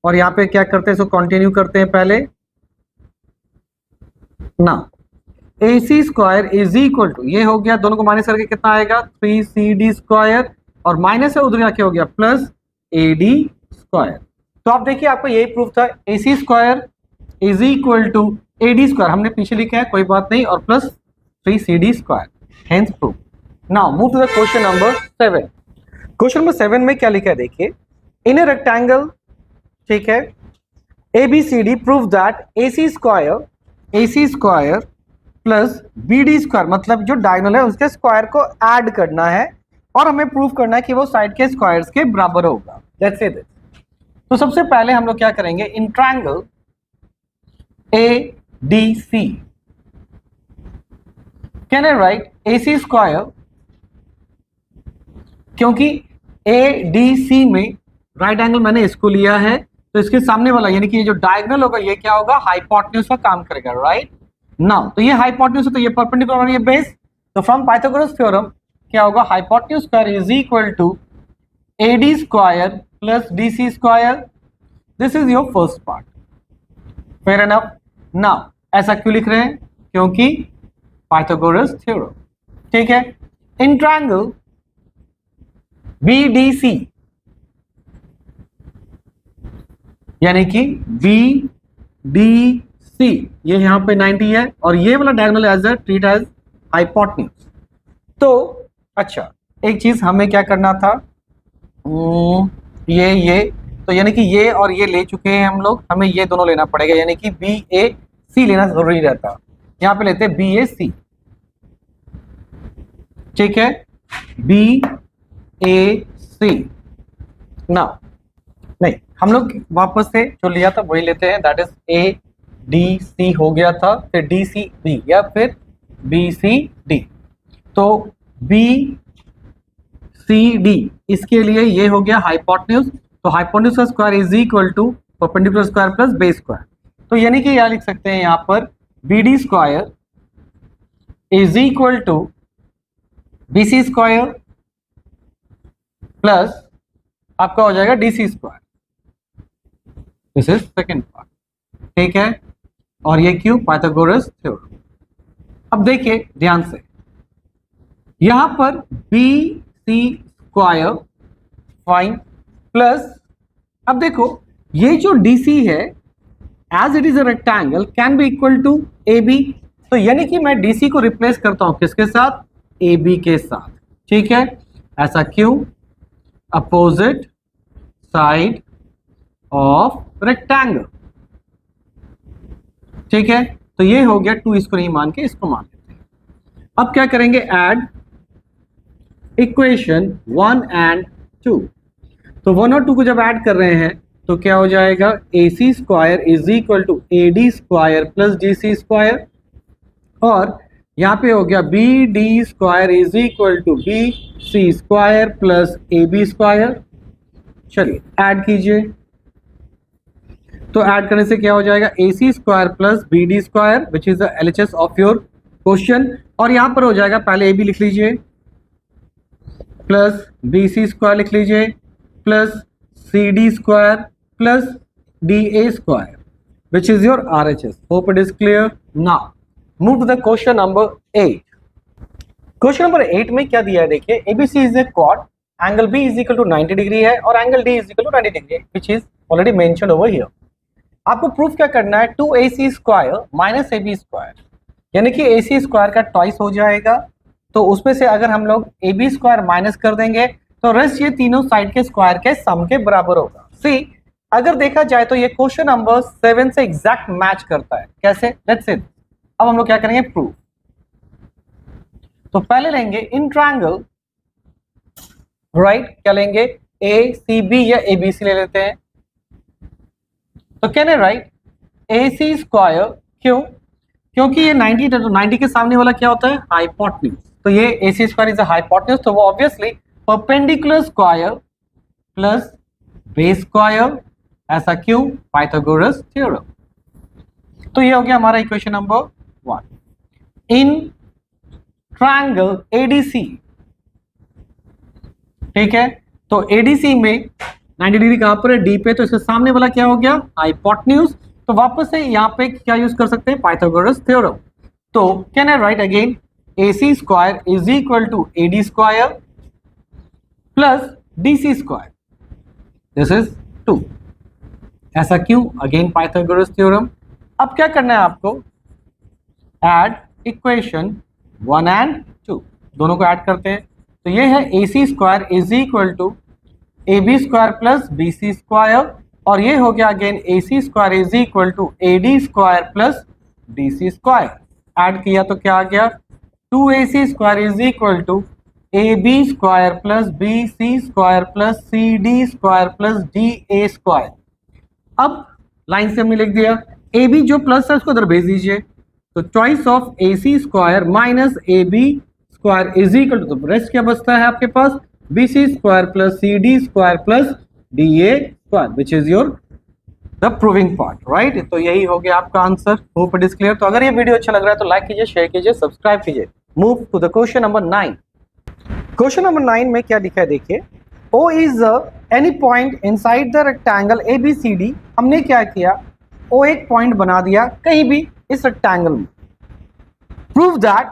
और यहाँ पे क्या करते हैं, इसको कंटिन्यू करते हैं पहले ना, ए C square is equal to, ये हो गया, दोनों को माइनस करके कितना आएगा 3CD स्क्वायर, और माइनस है उधर जाके हो गया प्लस ए डी स्क्वायर। तो आप देखिए आपको यही प्रूफ था, A C square is equal to A D square, हमने पीछे लिखा है कोई बात नहीं, और plus 3CD square, hence proof. Now move to the question number 7। Question number 7 में क्या लिखा है देखिए, इन ए रेक्टेंगल, ठीक है, A B C D prove that A C square plus B D square, मतलब जो डायगोनल है उसके स्क्वायर को ऐड करना है और हमें प्रूव करना है कि वो साइड के स्क्वायर्स के बराबर होगा। Let's say this. तो सबसे पहले हम लोग क्या करेंगे, in triangle A D C can I write A C square, क्योंकि ए डी सी में राइट एंगल मैंने इसको लिया है, तो इसके सामने वाला यानी कि ये जो डायगोनल होगा ये क्या होगा, हाइपोटेन्यूज का काम करेगा, राइट। नाउ तो ये हाइपोटेन्यूज है तो ये परपेंडिकुलर और ये बेस, तो फ्रॉम पाइथागोरस थ्योरम क्या होगा, hypotenuse square is equal to A D square plus D C square. This is your first part, fair enough. Now ऐसा क्यों लिख रहे हैं, क्योंकि पाइथागोरस थ्योरम, ठीक है। In triangle B D C, यानी कि बी डी सी, ये यहां पे 90 है और ये वाला diagonal as a treat as hypotenuse. तो अच्छा एक चीज हमें क्या करना था, ये तो यानी कि ये और ये ले चुके हैं हम लोग, हमें ये दोनों लेना पड़ेगा, यानी कि बी ए सी लेना जरूरी रहता। यहां पे लेते हैं बी ए सी, ठीक है, बी ए सी। ना नहीं, हम लोग वापस से जो लिया था वही लेते हैं, that is A D C हो गया था, फिर डी सी बी या फिर बी सी डी। तो बी सी डी इसके लिए ये हो गया हाइपोटेन्यूज, तो हाइपोटेन्यूज का square is equal to perpendicular square plus base square. तो यानी कि यहां लिख सकते हैं यहां पर B D square is equal to B C square plus आपका हो जाएगा D C square. This is second part, ठीक है। और ये क्यों, पाइथागोरस थ्योरम। अब देखिए ध्यान से, यहां पर B C square fine plus, अब देखो ये जो डी सी है as it is a rectangle can be equal to A B, तो यानी कि मैं डी सी को रिप्लेस करता हूं किसके साथ, ए बी के साथ, ठीक है। ऐसा क्यों, अपोजिट साइड ऑफ रेक्टेंगल, ठीक है। तो ये हो गया 2, इसको नहीं मान के इसको मान लेते हैं। अब क्या करेंगे, ऐड इक्वेशन 1 एंड 2। तो 1 और 2 को जब ऐड कर रहे हैं तो क्या हो जाएगा, A C square is equal to A D square plus D C square, और यहां पे हो गया B D square is equal to B C square plus A B square. चलिए ऐड कीजिए, तो ऐड करने से क्या हो जाएगा, A C square plus B D square which is the LHS of your question, और यहां पर हो जाएगा, पहले ए बी लिख लीजिए प्लस बी सी स्क्वायर लिख लीजिए plus C D square plus D A square which is your R H S. Hope it is clear. Now move to the question number 8। Question number 8 में क्या दिया है देखिए, ABC is a quad, angle B is equal to 90 degree है और angle D is equal to 90 degree which is already mentioned over here. आपको proof क्या करना है, 2ac square minus ab square, यानी कि ac स्क्वायर का ट्वाइस हो जाएगा तो उसमें से अगर हम लोग ए बी स्क्वायर माइनस कर देंगे तो रेस्ट ये तीनों साइड के स्क्वायर के सम के बराबर होगा। सी अगर देखा जाए तो ये क्वेश्चन नंबर 7 से एग्जैक्ट मैच करता है। कैसे? Let's see. अब हम लोग क्या करेंगे? प्रूफ। तो पहले लेंगे इन ट्रायंगल, राइट, क्या लेंगे? ए सी बी या ए बी सी ले लेते हैं। तो can I write A C square, क्यों? क्योंकि ये 90 तो 90 के सामने वाला क्या होता है? हाइपोटेन्यूज। तो ये ए C square is a hypotenuse, तो वो obviously perpendicular square plus base square, ऐसा क्यों? Pythagoras theorem. तो ये हो गया हमारा equation number 1। In triangle ADC, ठीक है, तो एडीसी में 90 डिग्री कहां पर है? डी पे, तो इसके सामने वाला क्या हो गया? हाइपोटेन्यूज। तो वापस से यहाँ पे क्या यूज कर सकते हैं? Pythagoras theorem. तो can I write again AC square is equal to AD square plus DC square, this is 2। ऐसा क्यों? Again Pythagoras theorem. अब क्या करना है आपको? ऐड इक्वेशन 1 एंड 2, दोनों को ऐड करते हैं। तो ये है AC square is equal to AB square plus BC square, और ये हो गया again AC square is equal to AD square plus DC square. Add किया तो क्या आ गया? 2AC square is equal to AB square plus BC square plus CD square plus DA square. अब लाइन से हमने लिख दिया AB जो प्लस है उसको उधर भेज दीजिए, तो choice of AC square minus AB square is equal to, तो रेस्ट क्या बचता है आपके पास? BC square plus CD square plus DA square, which is your the proving part, right. तो यही हो गया आपका answer. Hope it is clear. तो अगर ये वीडियो अच्छा लग रहा है तो लाइक कीजिए, शेयर कीजिए, सब्सक्राइब कीजिए। Move to the question number 9। Question number 9 में क्या लिखा है देखिए, O is any point inside the rectangle ABCD। हमने क्या किया? O एक पॉइंट बना दिया कहीं भी इस रेक्टेंगल में। प्रूव दैट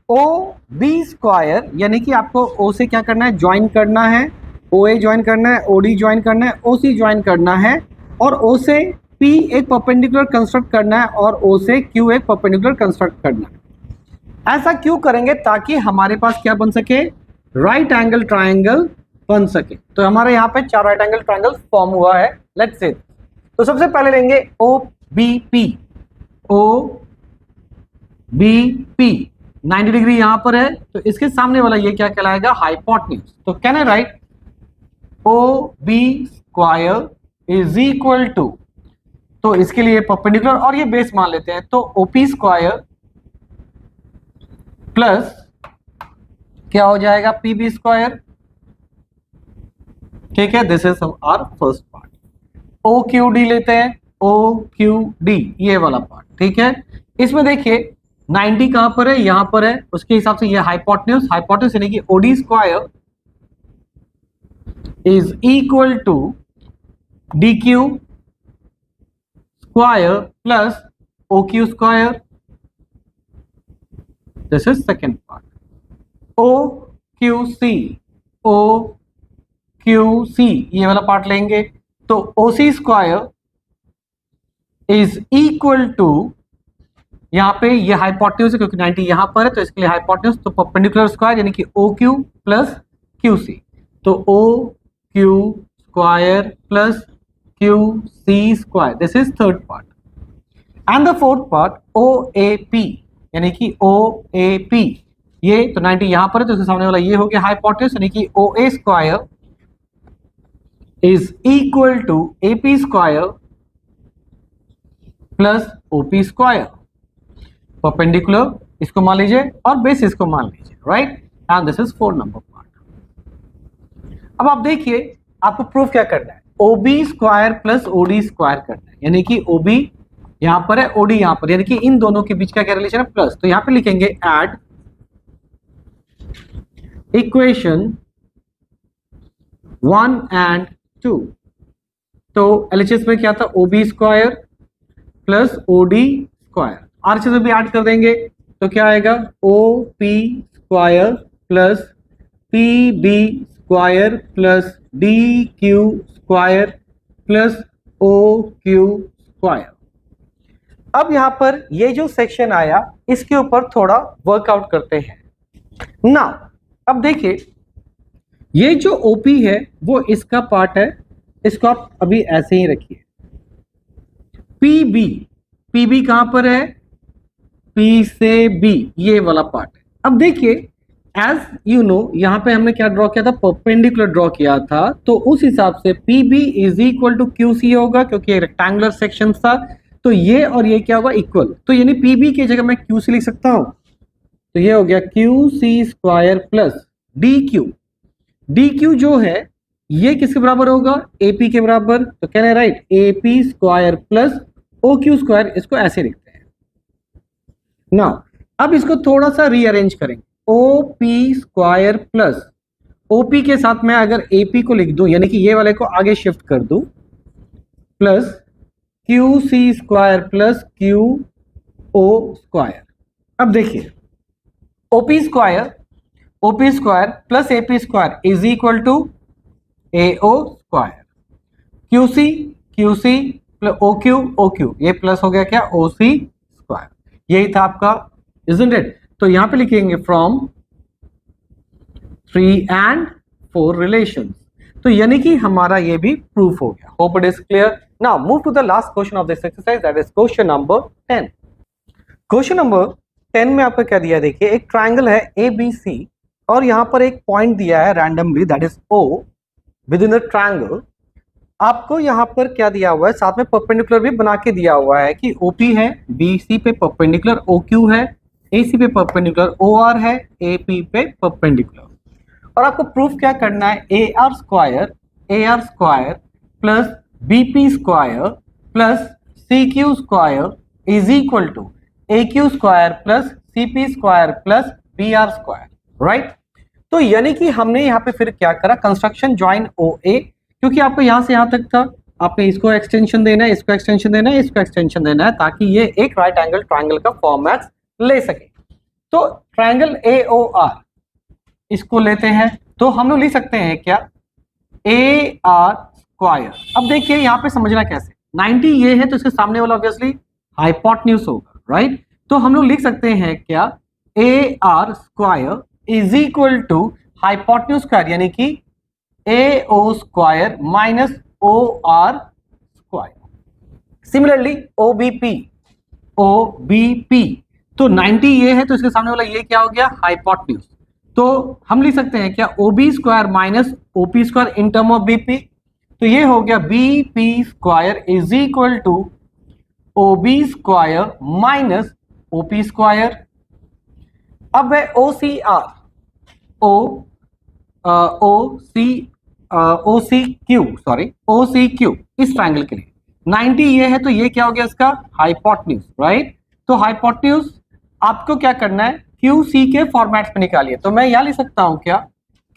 OB स्क्वायर, यानी कि आपको O से क्या करना है? ज्वाइन करना है। OA ज्वाइन करना है, OD ज्वाइन करना है, OC ज्वाइन करना है, और O से P एक परपेंडिकुलर कंस्ट्रक्ट करना है, और O से Q एक परपेंडिकुलर कंस्ट्रक्ट करना है। ऐसा क्यों करेंगे? ताकि हमारे पास क्या बन सके? राइट एंगल ट्रायंगल बन सके। तो हमारे यहाँ पे 4 राइट एंगल ट्रायंगल फॉर्म हुआ है। लेट्स से, तो सबसे पहले लेंगे OBP। OBP 90 डिग्री यहां पर है, तो इसके सामने वाला ये क्या कहलाएगा? हाइपोटेन्यूज। तो can I write OB square is equal to, तो इसके लिए परपेंडिकुलर और ये बेस मान लेते हैं, तो OP स्क्वायर प्लस क्या हो जाएगा? PB स्क्वायर, ठीक है, this is our first part. OQD लेते हैं, OQD ये वाला पार्ट, ठीक है। इसमें देखिए 90 कहां पर है? यहां पर है, उसके हिसाब से ये हाइपोटेन्यूज, हाइपोटेन्यूज यानी कि OD square is equal to DQ square plus OQ square, this is second part. OQC, OQC ये वाला पार्ट लेंगे, तो OC square is equal to, यहां पे ये हाइपोटेन्यूज है क्योंकि 90 यहां पर है, तो इसके लिए हाइपोटेन्यूज, तो परपेंडिकुलर स्क्वायर यानी कि OQ प्लस QC, तो OQ square plus QC square, this is third part. And the fourth part OAP, यानी कि OAP ये तो 90 यहां पर है, तो इसके सामने वाला ये हो गया हाइपोटेन्यूज, यानी कि OA square is equal to AP square plus OP square. Perpendicular इसको मान लीजिए और बेस इसको मान लीजिए, right. And this is 4 number part. अब आप देखिए आपको प्रूफ क्या करना है? OB square plus OD square करना है, यानी कि OB यहां पर है, OD यहां पर, यानी कि इन दोनों के बीच का क्या रिलेशन है? प्लस। तो यहां पे लिखेंगे ऐड इक्वेशन 1 एंड 2। तो LHS में क्या था? OB square plus OD square, RHS में भी ऐड कर देंगे तो क्या आएगा? OP square plus PB square plus DQ square plus OQ square. अब यहां पर ये जो सेक्शन आया इसके ऊपर थोड़ा वर्कआउट करते हैं। नाउ अब देखिए, ये जो ओपी है वो इसका पार्ट है, इसको आप अभी ऐसे ही रखिए। पीबी, पीबी कहां पर है, पी से बी, ये वाला पार्ट है। अब देखिए, एज यू नो यहां पे हमने क्या ड्रॉ किया था, परपेंडिकुलर ड्रॉ किया था, तो उस हिसाब से PB is equal to Q C होगा, क्योंकि रेक्टेंगुलर सेक्शन था, तो ये और ये क्या होगा, इक्वल। तो यानी पीबी की जगह मैं क्यू सी लिख सकता हूं, तो ये हो गया Q C square plus D Q. D Q जो है ये किसके बराबर होगा, एपी के बराबर, तो कहना है right, AP square plus O Q square, इसको ऐसे लिखते हैं ना। अब इसको थोड़ा सा रीअरेंज करेंगे, O P square plus OP के साथ मैं अगर एपी को लिख दूं, यानी कि ये वाले को आगे शिफ्ट कर दूं, plus Q C square plus Q O square. अब देखिए, OP square plus AP square is equal to AO square, Q C plus O Q, ये प्लस हो गया क्या, ओ सी स्क्वायर। यही था आपका, इजंट इट। तो यहां पे लिखेंगे फ्रॉम 3 and 4 रिलेशंस, तो यानी कि हमारा ये भी प्रूफ हो गया। Hope it is clear. Now move to the last question of this exercise, that is question number 10। Question number 10 में आपको क्या दिया, देखिए एक ट्राइंगल है ए बी सी, और यहां पर एक पॉइंट दिया है randomly, that is O within the triangle. आपको यहाँ पर क्या दिया हुआ है, साथ में परपेंडिकुलर भी बना के दिया हुआ है कि ओपी है, बीसी पे परपेंडिकुलर ओ क्यू है, एसी पे परपेंडिकुलर ओ आर है, एपी पे परपेंडिकुलर। और आपको प्रूफ क्या करना है, A R square plus BP square plus C Q square is equal to A Q square plus CP square plus B R square, right. तो यानी कि हमने यहाँ पे फिर क्या करा, कंस्ट्रक्शन ज्वाइन ओ ए, क्योंकि आपको यहां से यहां तक था, आपने इसको एक्सटेंशन देना है, इसको एक्सटेंशन देना है, इसको एक्सटेंशन देना है, ताकि ये एक राइट एंगल ट्राइंगल का फॉर्मेट ले सके। तो ट्राइंगल ए ओ आर इसको लेते हैं, तो हम लोग लिख सकते हैं क्या, ए आर स्क्वायर। अब देखिए यहाँ पे समझना कैसे, 90 ये है तो इसके सामने वाला ऑब्वियसली हाइपोटेन्यूज होगा, राइट। तो हम लोग लिख सकते हैं क्या, A R square is equal to hypotenuse square, यानी कि A O square minus O R square. Similarly O B P, तो 90 ये है तो इसके सामने वाला ये क्या हो गया, हाइपोटेन्यूज। तो हम लिख सकते हैं क्या, O B square minus O P square in term of BP, तो ये हो गया B P square is equal to O B square minus O P square. अब है O C R, O C Q इस ट्राइंगल के लिए 90 ये है तो ये क्या हो गया इसका हाइपोटेन्यूज, राइट। तो हाइपोटेन्यूज आपको क्या करना है, क्यू सी के फॉर्मेट में निकालिए। तो मैं यहां लिख सकता हूं क्या,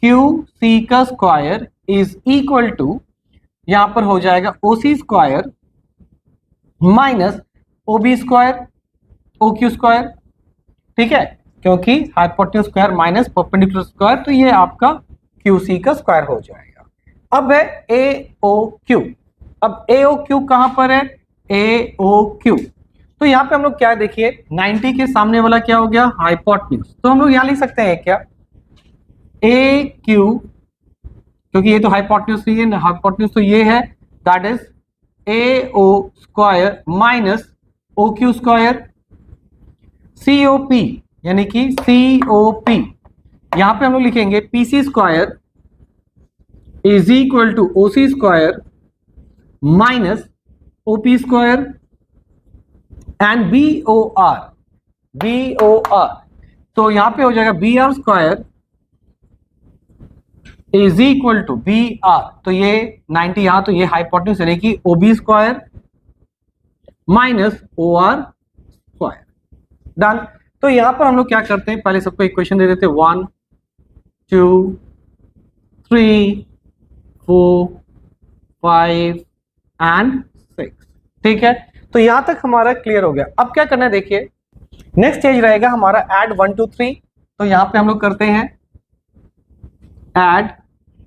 क्यू सी का स्क्वायर इज इक्वल टू, यहां पर हो जाएगा O C square minus O B square O Q square, ठीक है, क्योंकि hypotenuse square minus perpendicular square, तो ये आपका क्यू सी का स्क्वायर हो जाएगा। अब है ए ओ क्यू, अब ए ओ क्यू कहां पर है, ए ओ क्यू, तो यहां पे हम लोग क्या देखिए, 90 के सामने वाला क्या हो गया, हाइपोटेन्यूज, तो हम लोग यहां लिख सकते हैं क्या, ए क्यू, क्योंकि ये तो हाइपोटेन्यूज नहीं है, हाइपोटेन्यूज तो ये है, that is A O square minus O Q square, C O P, यानी कि सी ओ पी, यहां पे हम लोग लिखेंगे P C square is equal to O C square minus O P square and B O R, तो यहां पे हो जाएगा B R square is equal to B R, तो ये 90 यहां, तो ये हाइपोटेन्यूज यानी कि O B square minus O R square, done. तो यहां पर हम लोग क्या करते हैं, पहले सबको इक्वेशन दे देते हैं, 1 2 3 4 5 एंड 6, ठीक है। तो यहां तक हमारा क्लियर हो गया। अब क्या करना है देखिए, नेक्स्ट स्टेज रहेगा हमारा ऐड 1 2 3, तो यहां पे हम लोग करते हैं ऐड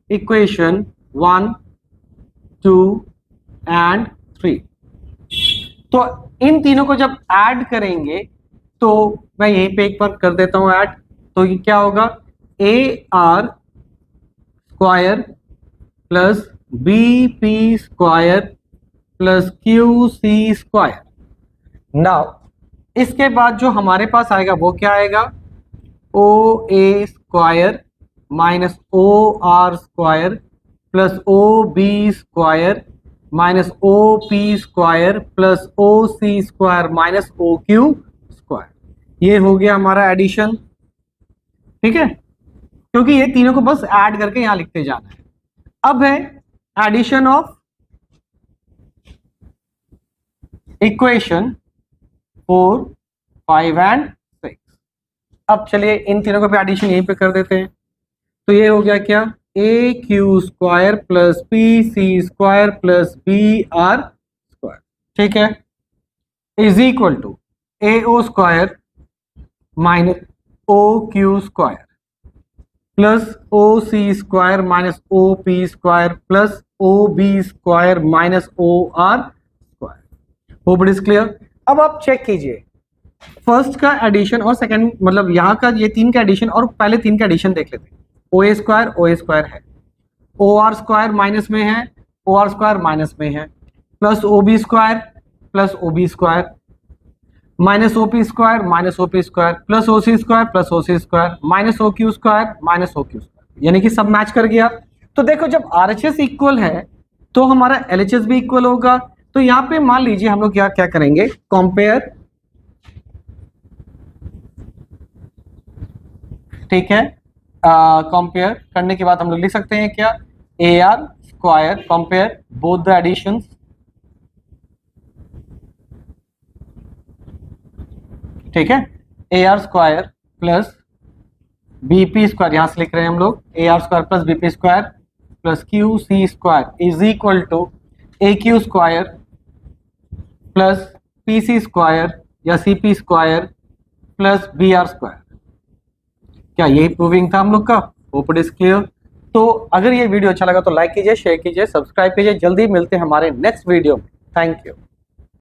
इक्वेशन 1 2 एंड 3। तो इन तीनों को जब ऐड करेंगे, तो मैं यहीं पे एक बार कर देता हूं ऐड, तो ये क्या होगा, A R square plus B P square plus Q C square. Now इसके बाद जो हमारे पास आएगा वो क्या आएगा, O A square minus O R square plus O B square minus O P square plus O C square minus O Q square. ये हो गया हमारा एडिशन, ठीक है, क्योंकि ये तीनों को बस ऐड करके यहां लिखते जाना है। अब है एडिशन ऑफ इक्वेशन 4, 5 एंड 6। अब चलिए इन तीनों का भी एडिशन यहीं पे कर देते हैं। तो ये हो गया क्या, A Q square plus P C square plus B R square, ठीक है, is equal to A O square minus O Q square plus O C square minus O P square plus O B square minus O R square. Hope it is clear. अब आप check कीजिए first का addition और second, मतलब यहाँ का ये तीन का एडिशन और पहले तीन का एडिशन देख लेते हैं। ओ ए स्क्वायर है, ओ आर स्क्वायर माइनस में है, ओ आर स्क्वायर माइनस में है, plus O B square plus O B square minus O P square minus O P square plus O C square plus O C square minus O Q square minus O Q square, यानी कि सब match कर गया। तो देखो जब RHS equal है तो हमारा एलएचएस भी इक्वल होगा। तो यहाँ पे मान लीजिए हम लोग क्या करेंगे, कंपेयर, ठीक है, कंपेयर करने के बाद हम लोग लिख सकते हैं क्या, A R square compare both the additions, ठीक है, A R square plus BP square, यहां से लिख रहे हैं हम लोग A R square plus BP square plus Q C square is equal to A Q square plus P C square या C P square plus B R square. क्या यही प्रूविंग था हम लोग का? Hope it is clear. तो अगर ये वीडियो अच्छा लगा तो लाइक कीजिए, शेयर कीजिए, सब्सक्राइब कीजिए। जल्दी मिलते हैं हमारे नेक्स्ट वीडियो में। Thank you.